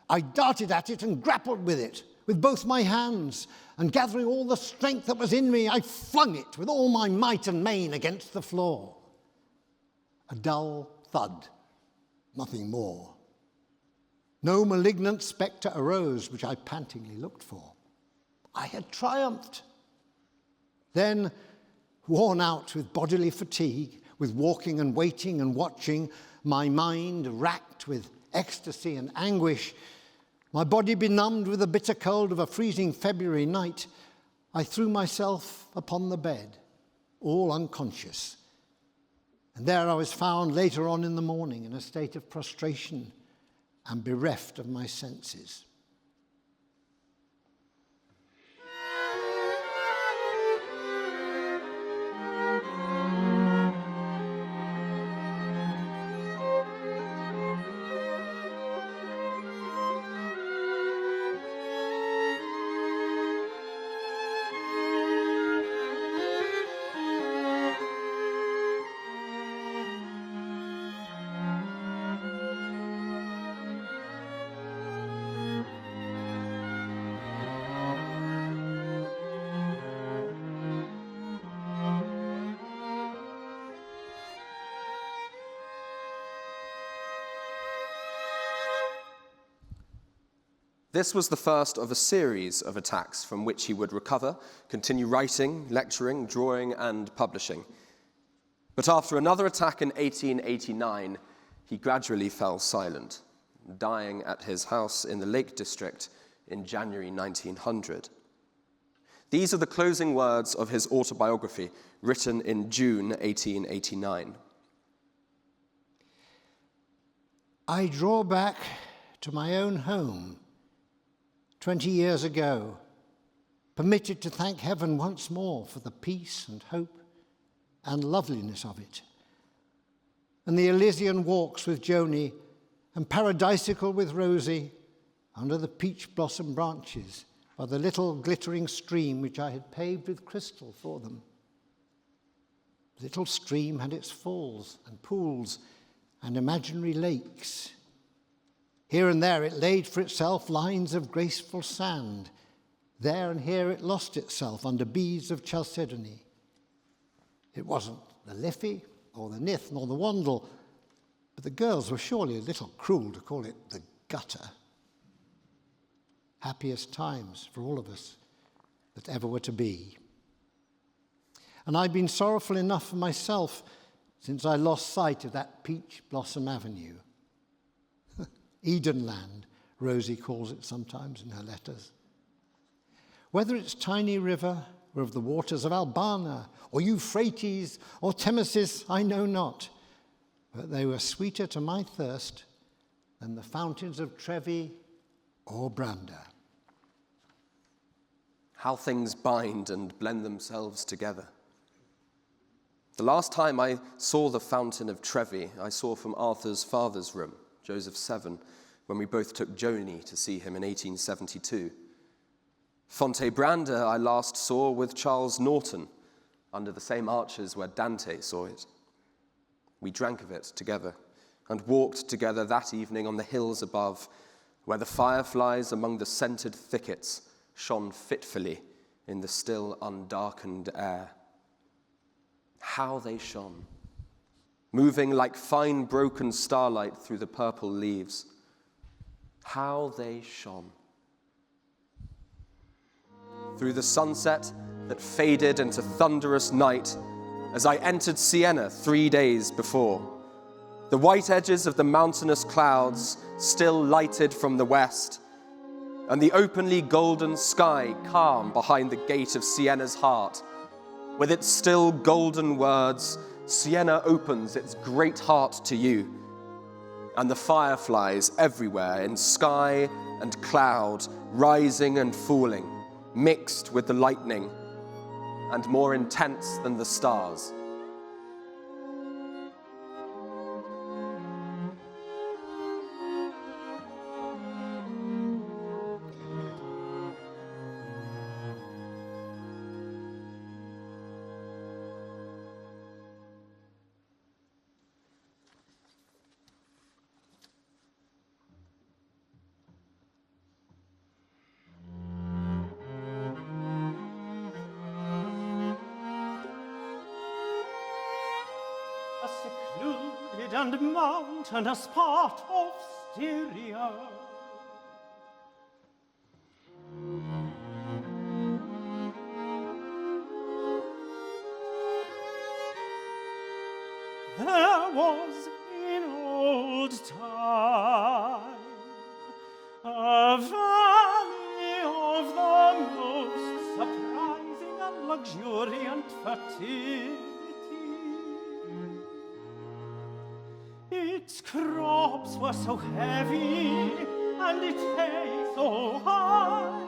I darted at it and grappled with it with both my hands, and gathering all the strength that was in me, I flung it with all my might and main against the floor. A dull thud, nothing more. No malignant spectre arose, which I pantingly looked for. I had triumphed. Then, worn out with bodily fatigue, with walking and waiting and watching, my mind racked with ecstasy and anguish, my body benumbed with the bitter cold of a freezing February night, I threw myself upon the bed, all unconscious. And there I was found later on in the morning in a state of prostration and bereft of my senses. This was the first of a series of attacks from which he would recover, continue writing, lecturing, drawing, and publishing. But after another attack in 1889, he gradually fell silent, dying at his house in the Lake District in January 1900. These are the closing words of his autobiography, written in June 1889. I draw back to my own home 20 years ago, permitted to thank heaven once more for the peace and hope and loveliness of it, and the Elysian walks with Joni and paradisical with Rosie under the peach blossom branches by the little glittering stream which I had paved with crystal for them. The little stream had its falls and pools and imaginary lakes. Here and there it laid for itself lines of graceful sand. There and here it lost itself under beads of chalcedony. It wasn't the Liffey or the Nith nor the Wandle, but the girls were surely a little cruel to call it the gutter. Happiest times for all of us that ever were to be. And I've been sorrowful enough for myself since I lost sight of that peach blossom avenue. Edenland, Rosie calls it sometimes in her letters. Whether it's tiny river or of the waters of Albana or Euphrates or Thamesis, I know not, but they were sweeter to my thirst than the fountains of Trevi or Branda. How things bind and blend themselves together. The last time I saw the fountain of Trevi, I saw from Arthur's father's room, Joseph VII, when we both took Joni to see him in 1872. Fonte Branda I last saw with Charles Norton, under the same arches where Dante saw it. We drank of it together and walked together that evening on the hills above, where the fireflies among the scented thickets shone fitfully in the still undarkened air. How they shone, moving like fine broken starlight through the purple leaves. How they shone. Through the sunset that faded into thunderous night as I entered Siena 3 days before, the white edges of the mountainous clouds still lighted from the west, and the openly golden sky calm behind the gate of Siena's heart. With its still golden words, Siena opens its great heart to you, and the fireflies everywhere in sky and cloud, rising and falling, mixed with the lightning, and more intense than the stars. A secluded and mountainous part of Styria. There was in old time a valley of the most surprising and luxuriant fertility. Its crops were so heavy, and its hay so high,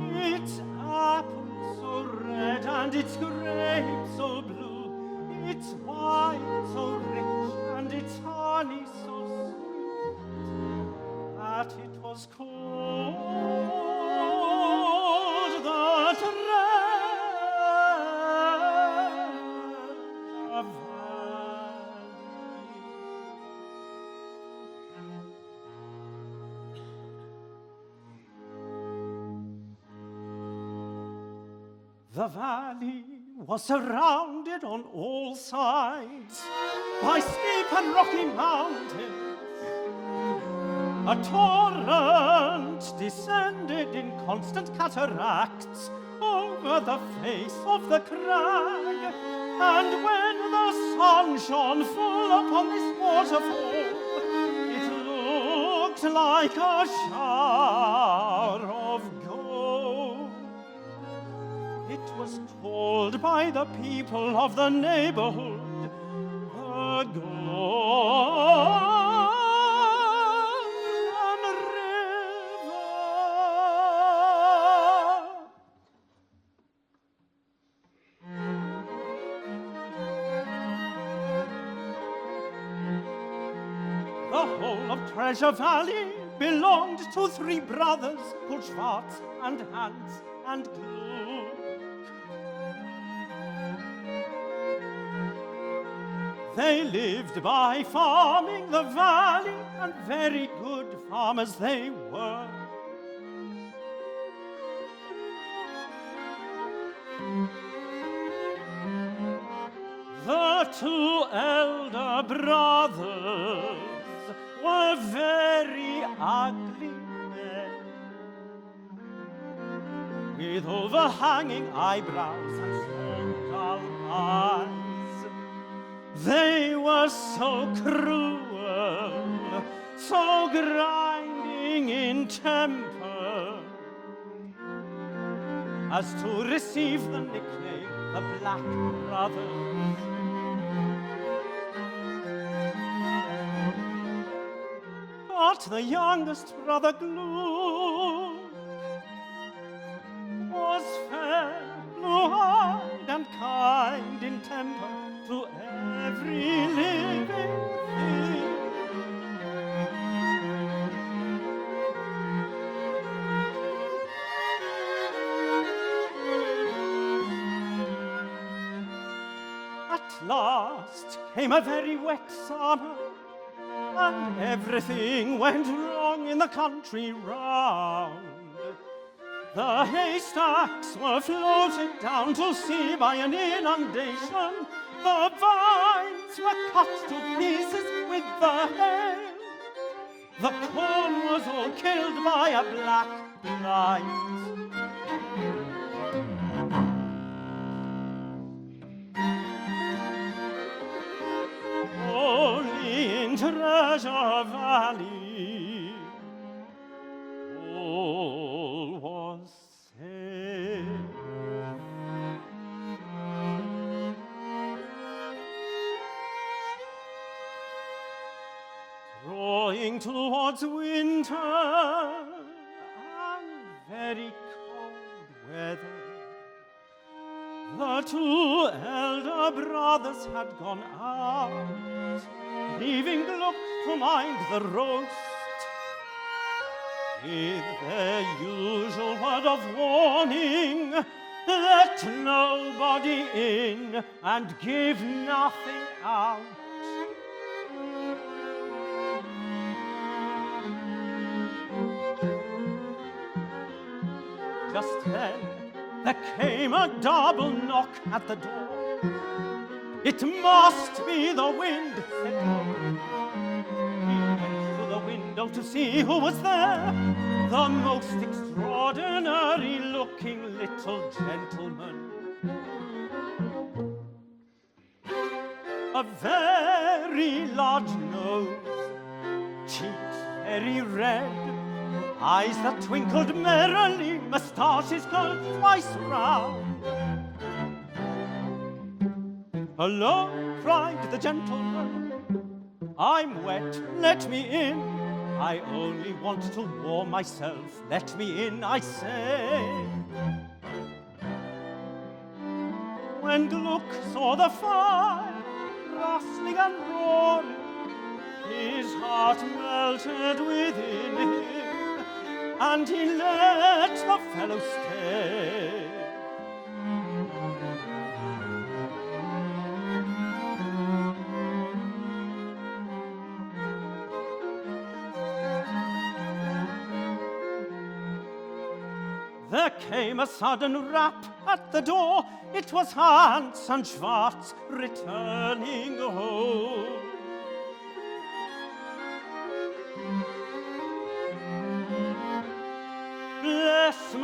its apples so red, and its grapes so blue, its wine so rich, and its honey so sweet, that it was called the treasure valley. The valley was surrounded on all sides by steep and rocky mountains. A torrent floods descended in constant cataracts over the face of the crag, and when the sun shone full upon this waterfall, it looked like a shower of gold. It was called by the people of the neighborhood the Golden River. The whole of Treasure Valley belonged to three brothers called Schwartz and Hans and Gluck. They lived by farming the valley, and very good farmers they were. The two elder brothers were very ugly men, with overhanging eyebrows and small dull eyes. They were so cruel, so grinding in temper, as to receive the nickname the Black Brothers. But the youngest brother, Gluck, was fair, blue-eyed, and kind in temper to every living thing. At last came a very wet summer, and everything went wrong in the country round. The haystacks were floated down to sea by an inundation. The vines were cut to pieces with the hail. The corn was all killed by a black blight. Only in Treasure Valley all was safe. Drawing towards winter and very cold weather, the two elder brothers had gone out, leaving Gluck to mind the roast, with their usual word of warning: let nobody in and give nothing out. Just then there came a double knock at the door. It must be the wind, said Gluck. He went to the window to see who was there. The most extraordinary looking little gentleman. A very large nose, cheeks very red, eyes that twinkled merrily, moustaches curled twice round. "Hello," cried the gentleman, "I'm wet, let me in. I only want to warm myself, let me in, I say." When Gluck saw the fire, rustling and roaring, his heart melted within him, and he let the fellow stay. There came a sudden rap at the door. It was Hans and Schwartz returning home.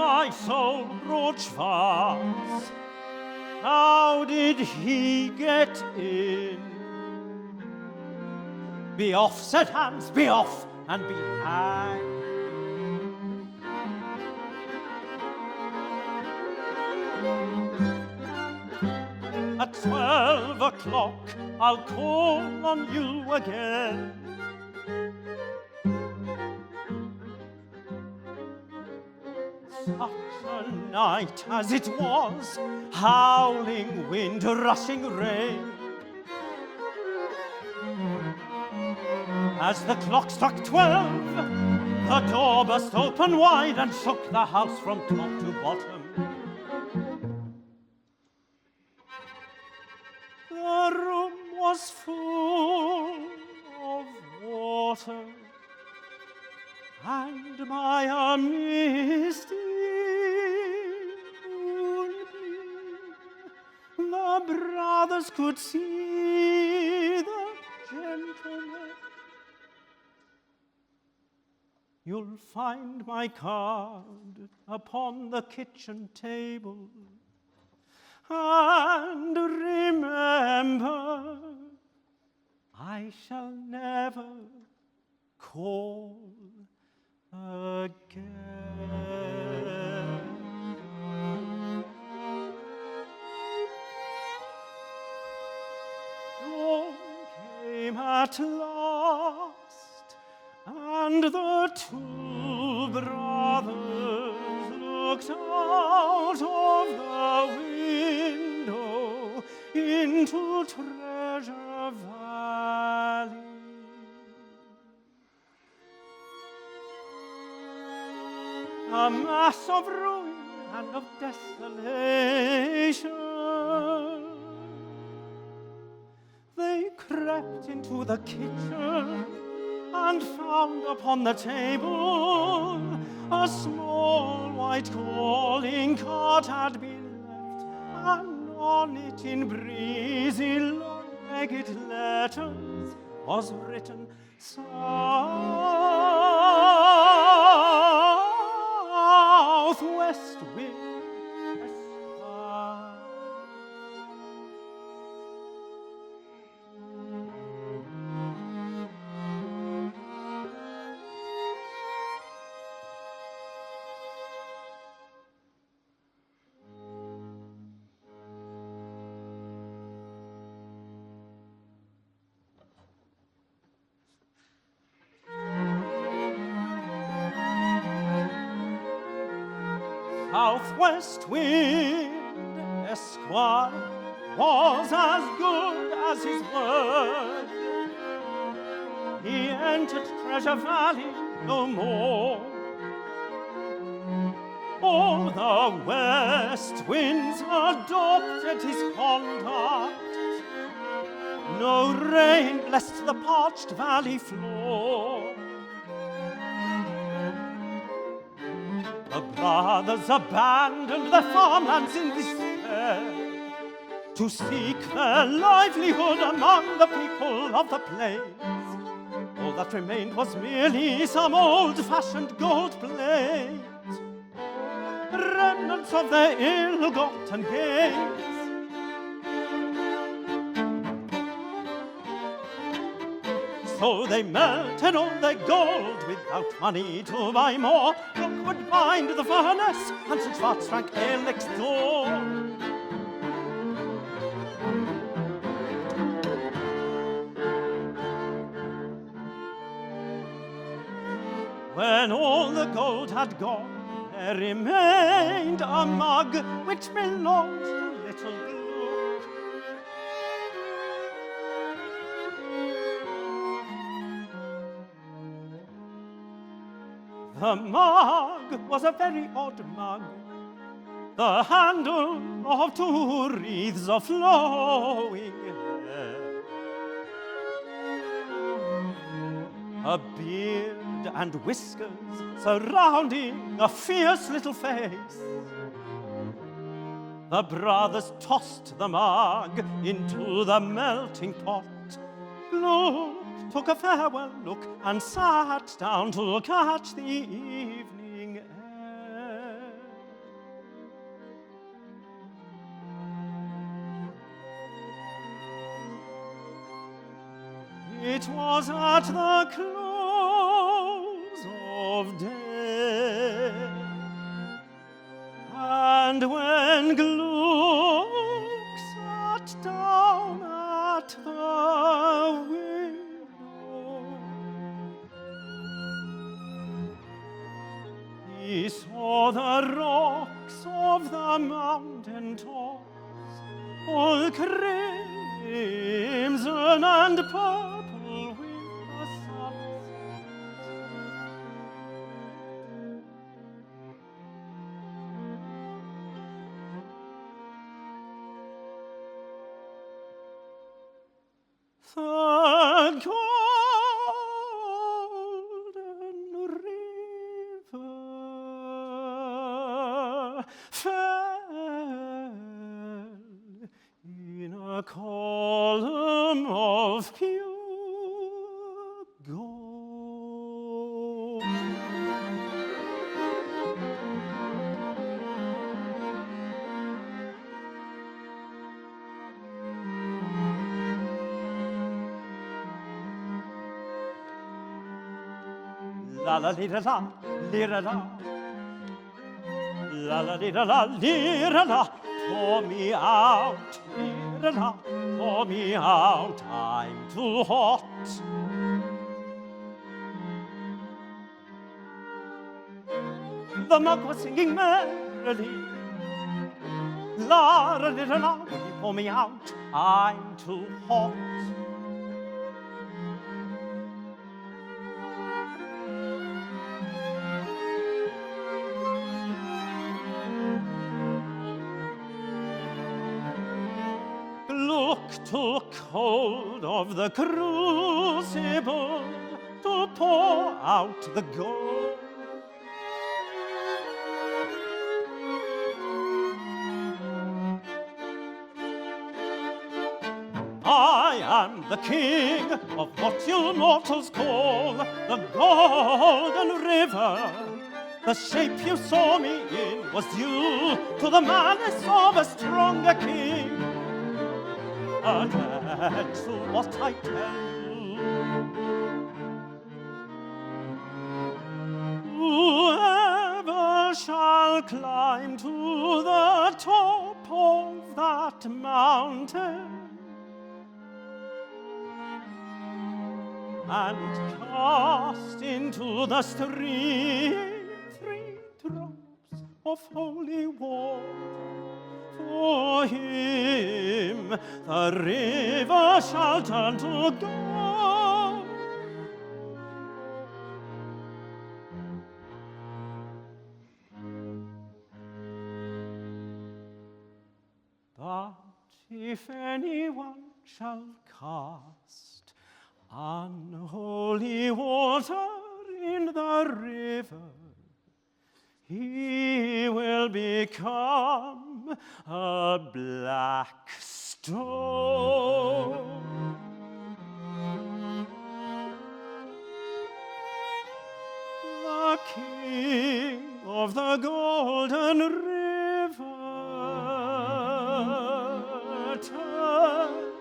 my soul broach fast. How did he get in? Be off, said Hans, be off, and be hanged. At 12 o'clock, I'll call on you again. Such a night as it was, howling wind, rushing rain. As the clock struck 12, the door burst open wide and shook the house from top to bottom. The room was full of water, and by a misty moonbeam, the brothers could see the gentleman. You'll find my card upon the kitchen table. And remember, I shall never call again. Dawn came at last, and the two brothers looked out of the window into Treasure Valley. A mass of ruin and of desolation. They crept into the kitchen and found upon the table a small white calling card had been left, and on it in breezy long-legged letters was written Southwest Wind, Esquire. Southwest Wind, Esquire, was as good as his word. He entered Treasure Valley no more. All the west winds adopted his conduct. No rain blessed the parched valley floor. The brothers abandoned their farmlands in despair to seek their livelihood among the people of the plains. All that remained was merely some old-fashioned gold plate, remnants of their ill-gotten gains. So they melted all their gold without money to buy more. Look would bind the furnace, and St. Schwartz drank ale next door. When all the gold had gone, there remained a mug which belonged to little Gluck. The mug was a very odd mug, the handle of two wreaths of flowing hair, a beard and whiskers surrounding a fierce little face. The brothers tossed the mug into the melting pot. Gluck took a farewell look and sat down to catch the evening air. It was at the close of day, and when Gluck sat down at the window, he saw the rocks of the mountain tops, all crimson and purple with the sunset. The golden river fell in a column of pure gold. La la li la la, li la la. La la li la la, li la la. Pour me out, li la la. Pour me out, I'm too hot. The monk was singing merrily. La la li la la, will you pour me out, I'm too hot. Gluck took hold of the crucible to pour out the gold. I am the king of what you mortals call the Golden River. The shape you saw me in was due to the malice of a stronger king. And add to what I tell you, whoever shall climb to the top of that mountain and cast into the stream 3 drops of holy water, for him the river shall turn to gold. But if anyone shall cast unholy water in the river, he will become a black stone. The king of the Golden River turned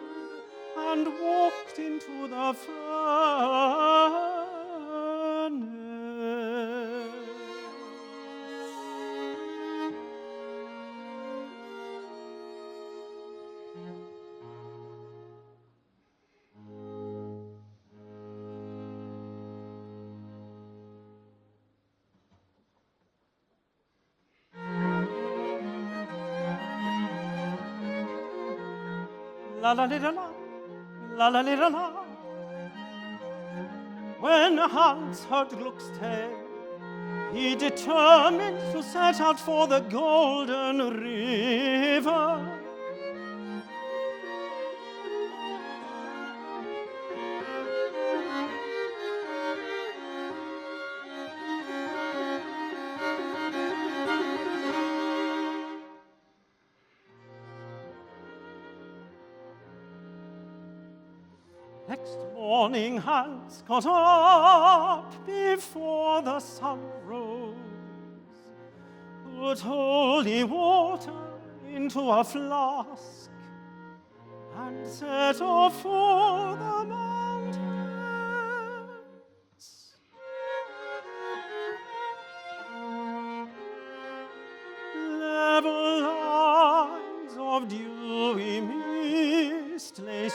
and walked into the furnace. La la li la la, la la li la la. When Hans heard Gluck's tale, he determined to set out for the Golden River. Next morning Hans got up before the sun rose, put holy water into a flask, and set off for the mountain.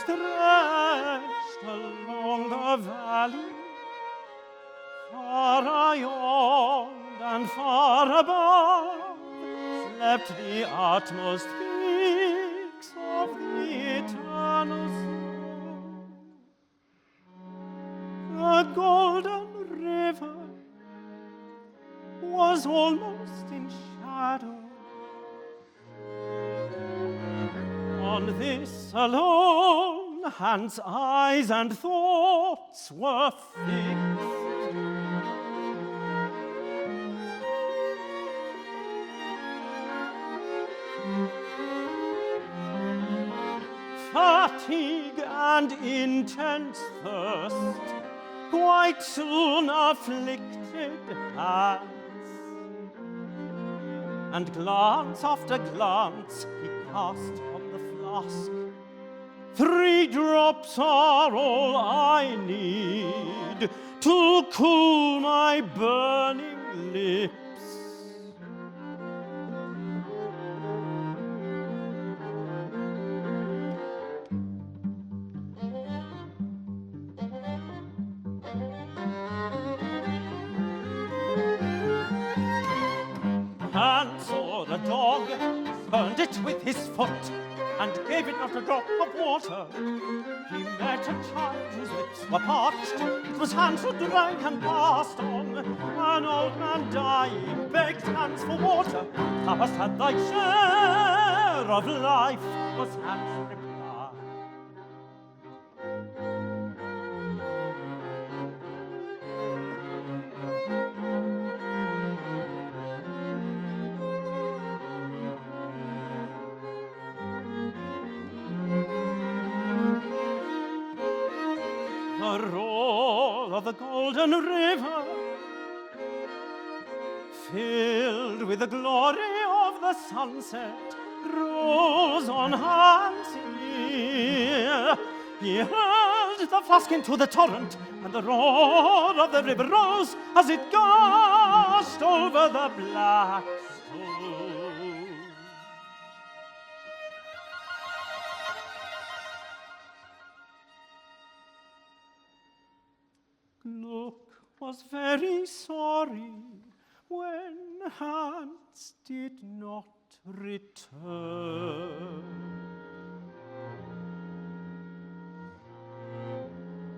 stretched along the valley. Far beyond and far above slept the utmost peaks of the eternal snow. The golden river was almost in shadow. On this alone, Hans' eyes and thoughts were fixed. Fatigue and intense thirst quite soon afflicted Hans, and glance after glance he cast on the flask. 3 drops are all I need to cool my burning lips. Hans saw the dog, spurned it with his foot, and gave it not a drop of water. He met a child whose lips were parched. It was Hans who drank and passed on. An old man dying begged Hans for water. Thou hast had thy share of life, was Hans' reply. The roar of the golden river, filled with the glory of the sunset, rose on Hans' ear. He hurled the flask into the torrent, and the roar of the river rose as it gushed over the black stone. Gluck was very sorry when Hans did not return.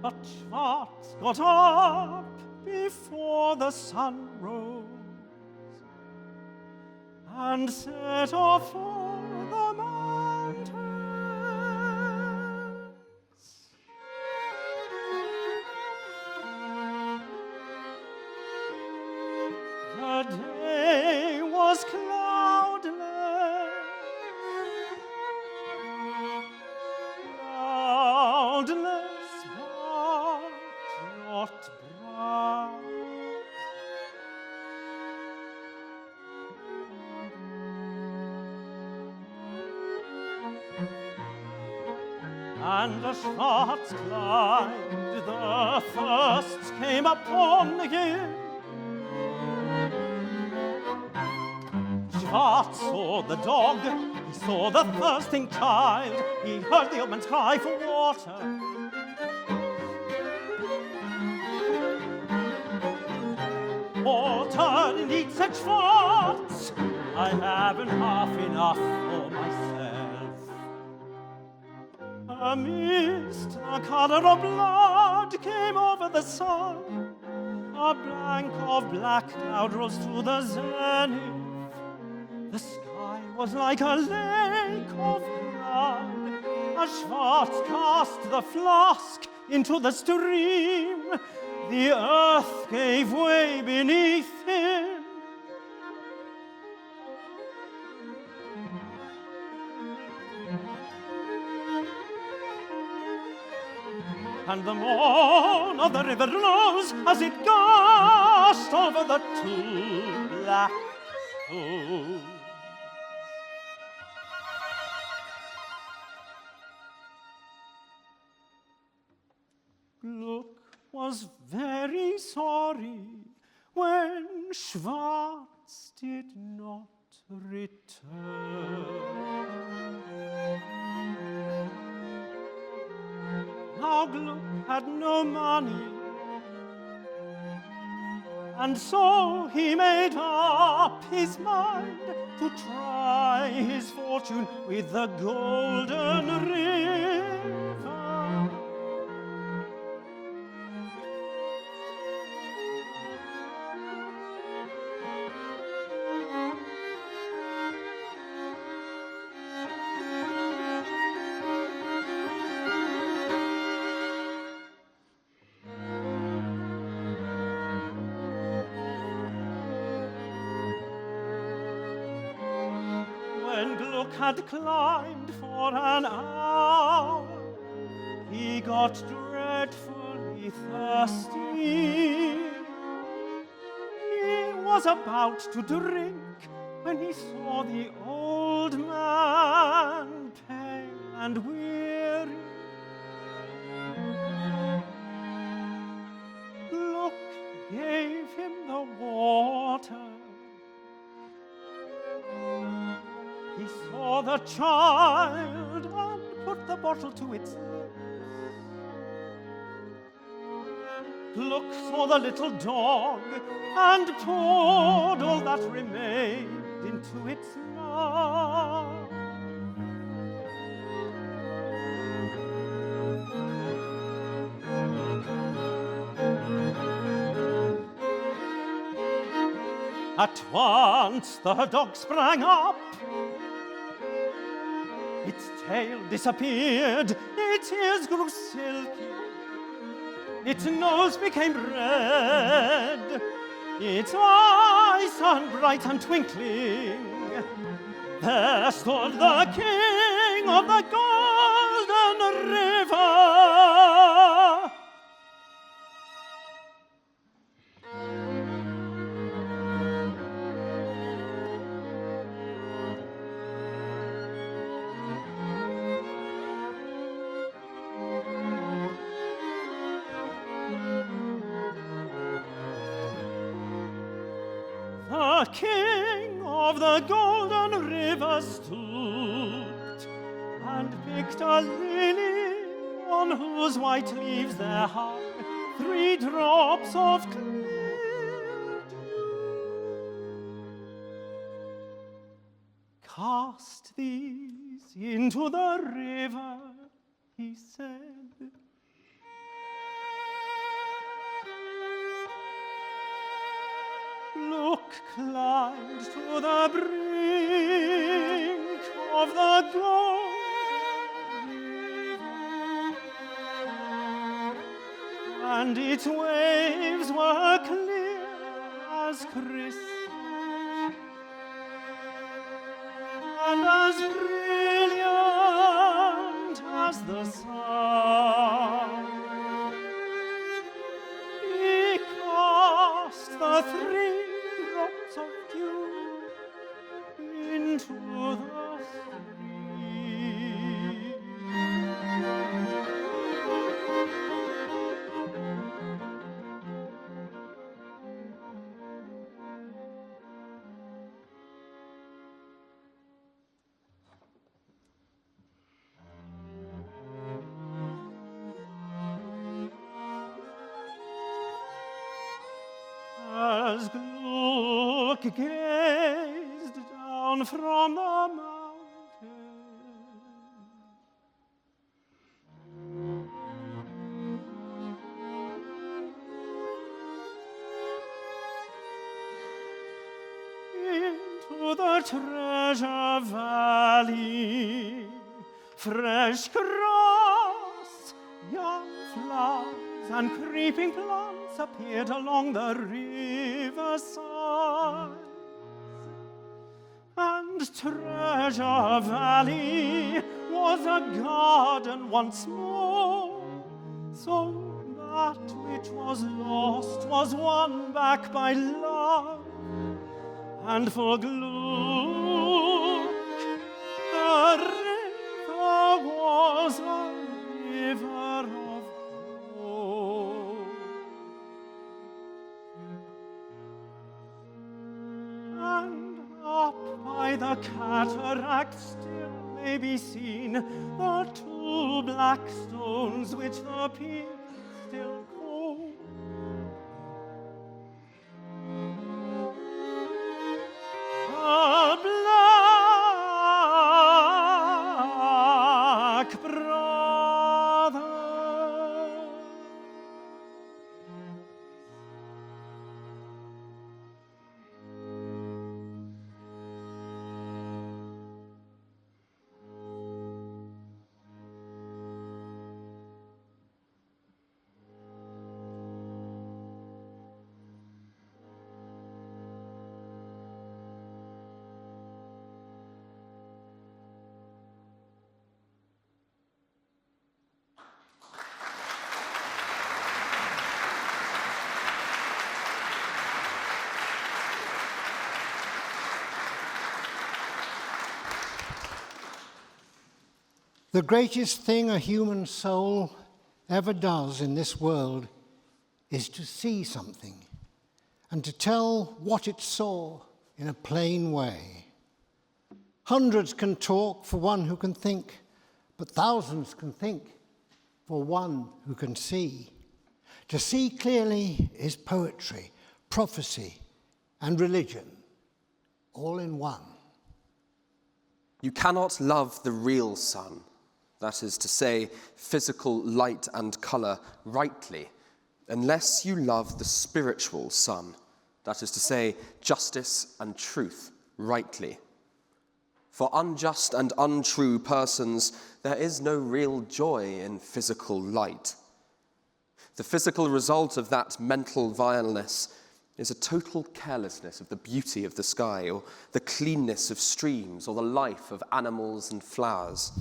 But Schwarz got up before the sun rose and set off for the mountains. The day was cloudless, but not bright. And as Schwarz climbed, the thirst came upon him. Schwarz saw the dog, he saw the thirsting child, he heard the old man's cry for water. Water, indeed, said Schwarz, I haven't half enough for myself. A mist, the color of blood, came over the sun. A blank of black cloud rose to the zenith. The sky was like a lake of blood. As Schwarz cast the flask into the stream, the earth gave way beneath him. And the moan of the river rose as it gushed over the 2 black stones. Gluck was very sorry when Schwarz did not return. now Gluck had no money, and so he made up his mind to try his fortune with the Golden River. When Gluck had climbed for an hour, he got dreadfully thirsty. He was about to drink when he saw the old man, pale and weary. Gluck gave him the water. He saw the child and put the bottle to its lips. Gluck saw the little dog and poured all that remained into its mouth. At once the dog sprang up. Its tail disappeared, its ears grew silky, its nose became red, its eyes turned bright and twinkling. There stood the king of the Golden River. The king of the Golden River stooped and picked a lily on whose white leaves there hung 3 drops of clear dew. Cast these into the river, he said. Gluck climbed to the brink of the Golden River, and its waves were clear as crystal and as brilliant as the sun. He cast the 3 drops of dew into the stream. As Gluck gazed down from the mountain, into the treasure valley, fresh grass, young flowers, and creeping plants appeared along the riverside. And Treasure Valley was a garden once more, so that which was lost was won back by love. And for Gluck, the river was a river of gold. And up by the cataract still may be seen the two 2 black stones which the people still call. A black brother. The greatest thing a human soul ever does in this world is to see something and to tell what it saw in a plain way. Hundreds can talk for one who can think, but thousands can think for one who can see. To see clearly is poetry, prophecy, and religion, all in one. You cannot love the real sun, that is to say, physical light and colour, rightly, unless you love the spiritual sun, that is to say, justice and truth, rightly. For unjust and untrue persons, there is no real joy in physical light. The physical result of that mental vileness is a total carelessness of the beauty of the sky, or the cleanness of streams, or the life of animals and flowers.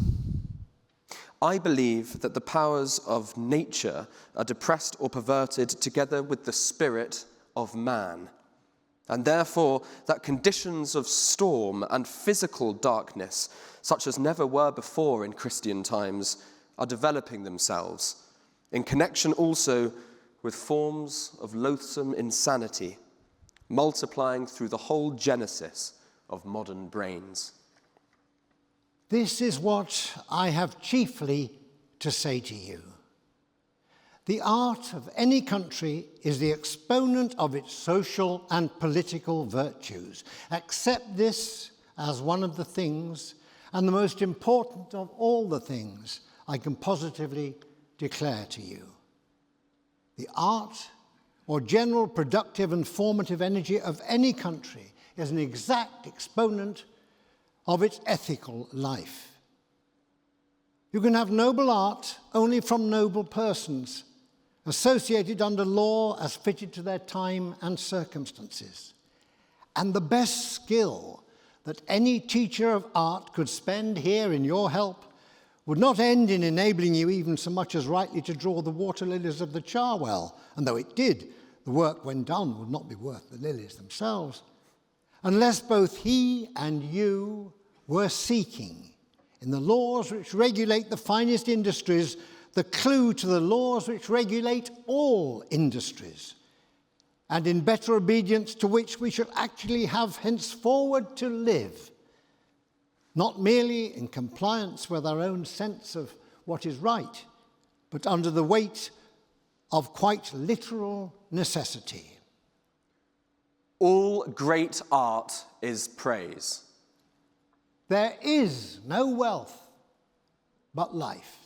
I believe that the powers of nature are depressed or perverted together with the spirit of man, and therefore that conditions of storm and physical darkness, such as never were before in Christian times, are developing themselves, in connection also with forms of loathsome insanity, multiplying through the whole genesis of modern brains. This is what I have chiefly to say to you. The art of any country is the exponent of its social and political virtues. Accept this as one of the things, and the most important of all the things I can positively declare to you. The art or general productive and formative energy of any country is an exact exponent of its ethical life. You can have noble art only from noble persons, associated under law as fitted to their time and circumstances. And the best skill that any teacher of art could spend here in your help would not end in enabling you even so much as rightly to draw the water lilies of the Charwell, and though it did, the work when done would not be worth the lilies themselves, unless both he and you were seeking in the laws which regulate the finest industries the clue to the laws which regulate all industries, and in better obedience to which we shall actually have henceforward to live, not merely in compliance with our own sense of what is right, but under the weight of quite literal necessity. All great art is praise. There is no wealth but life.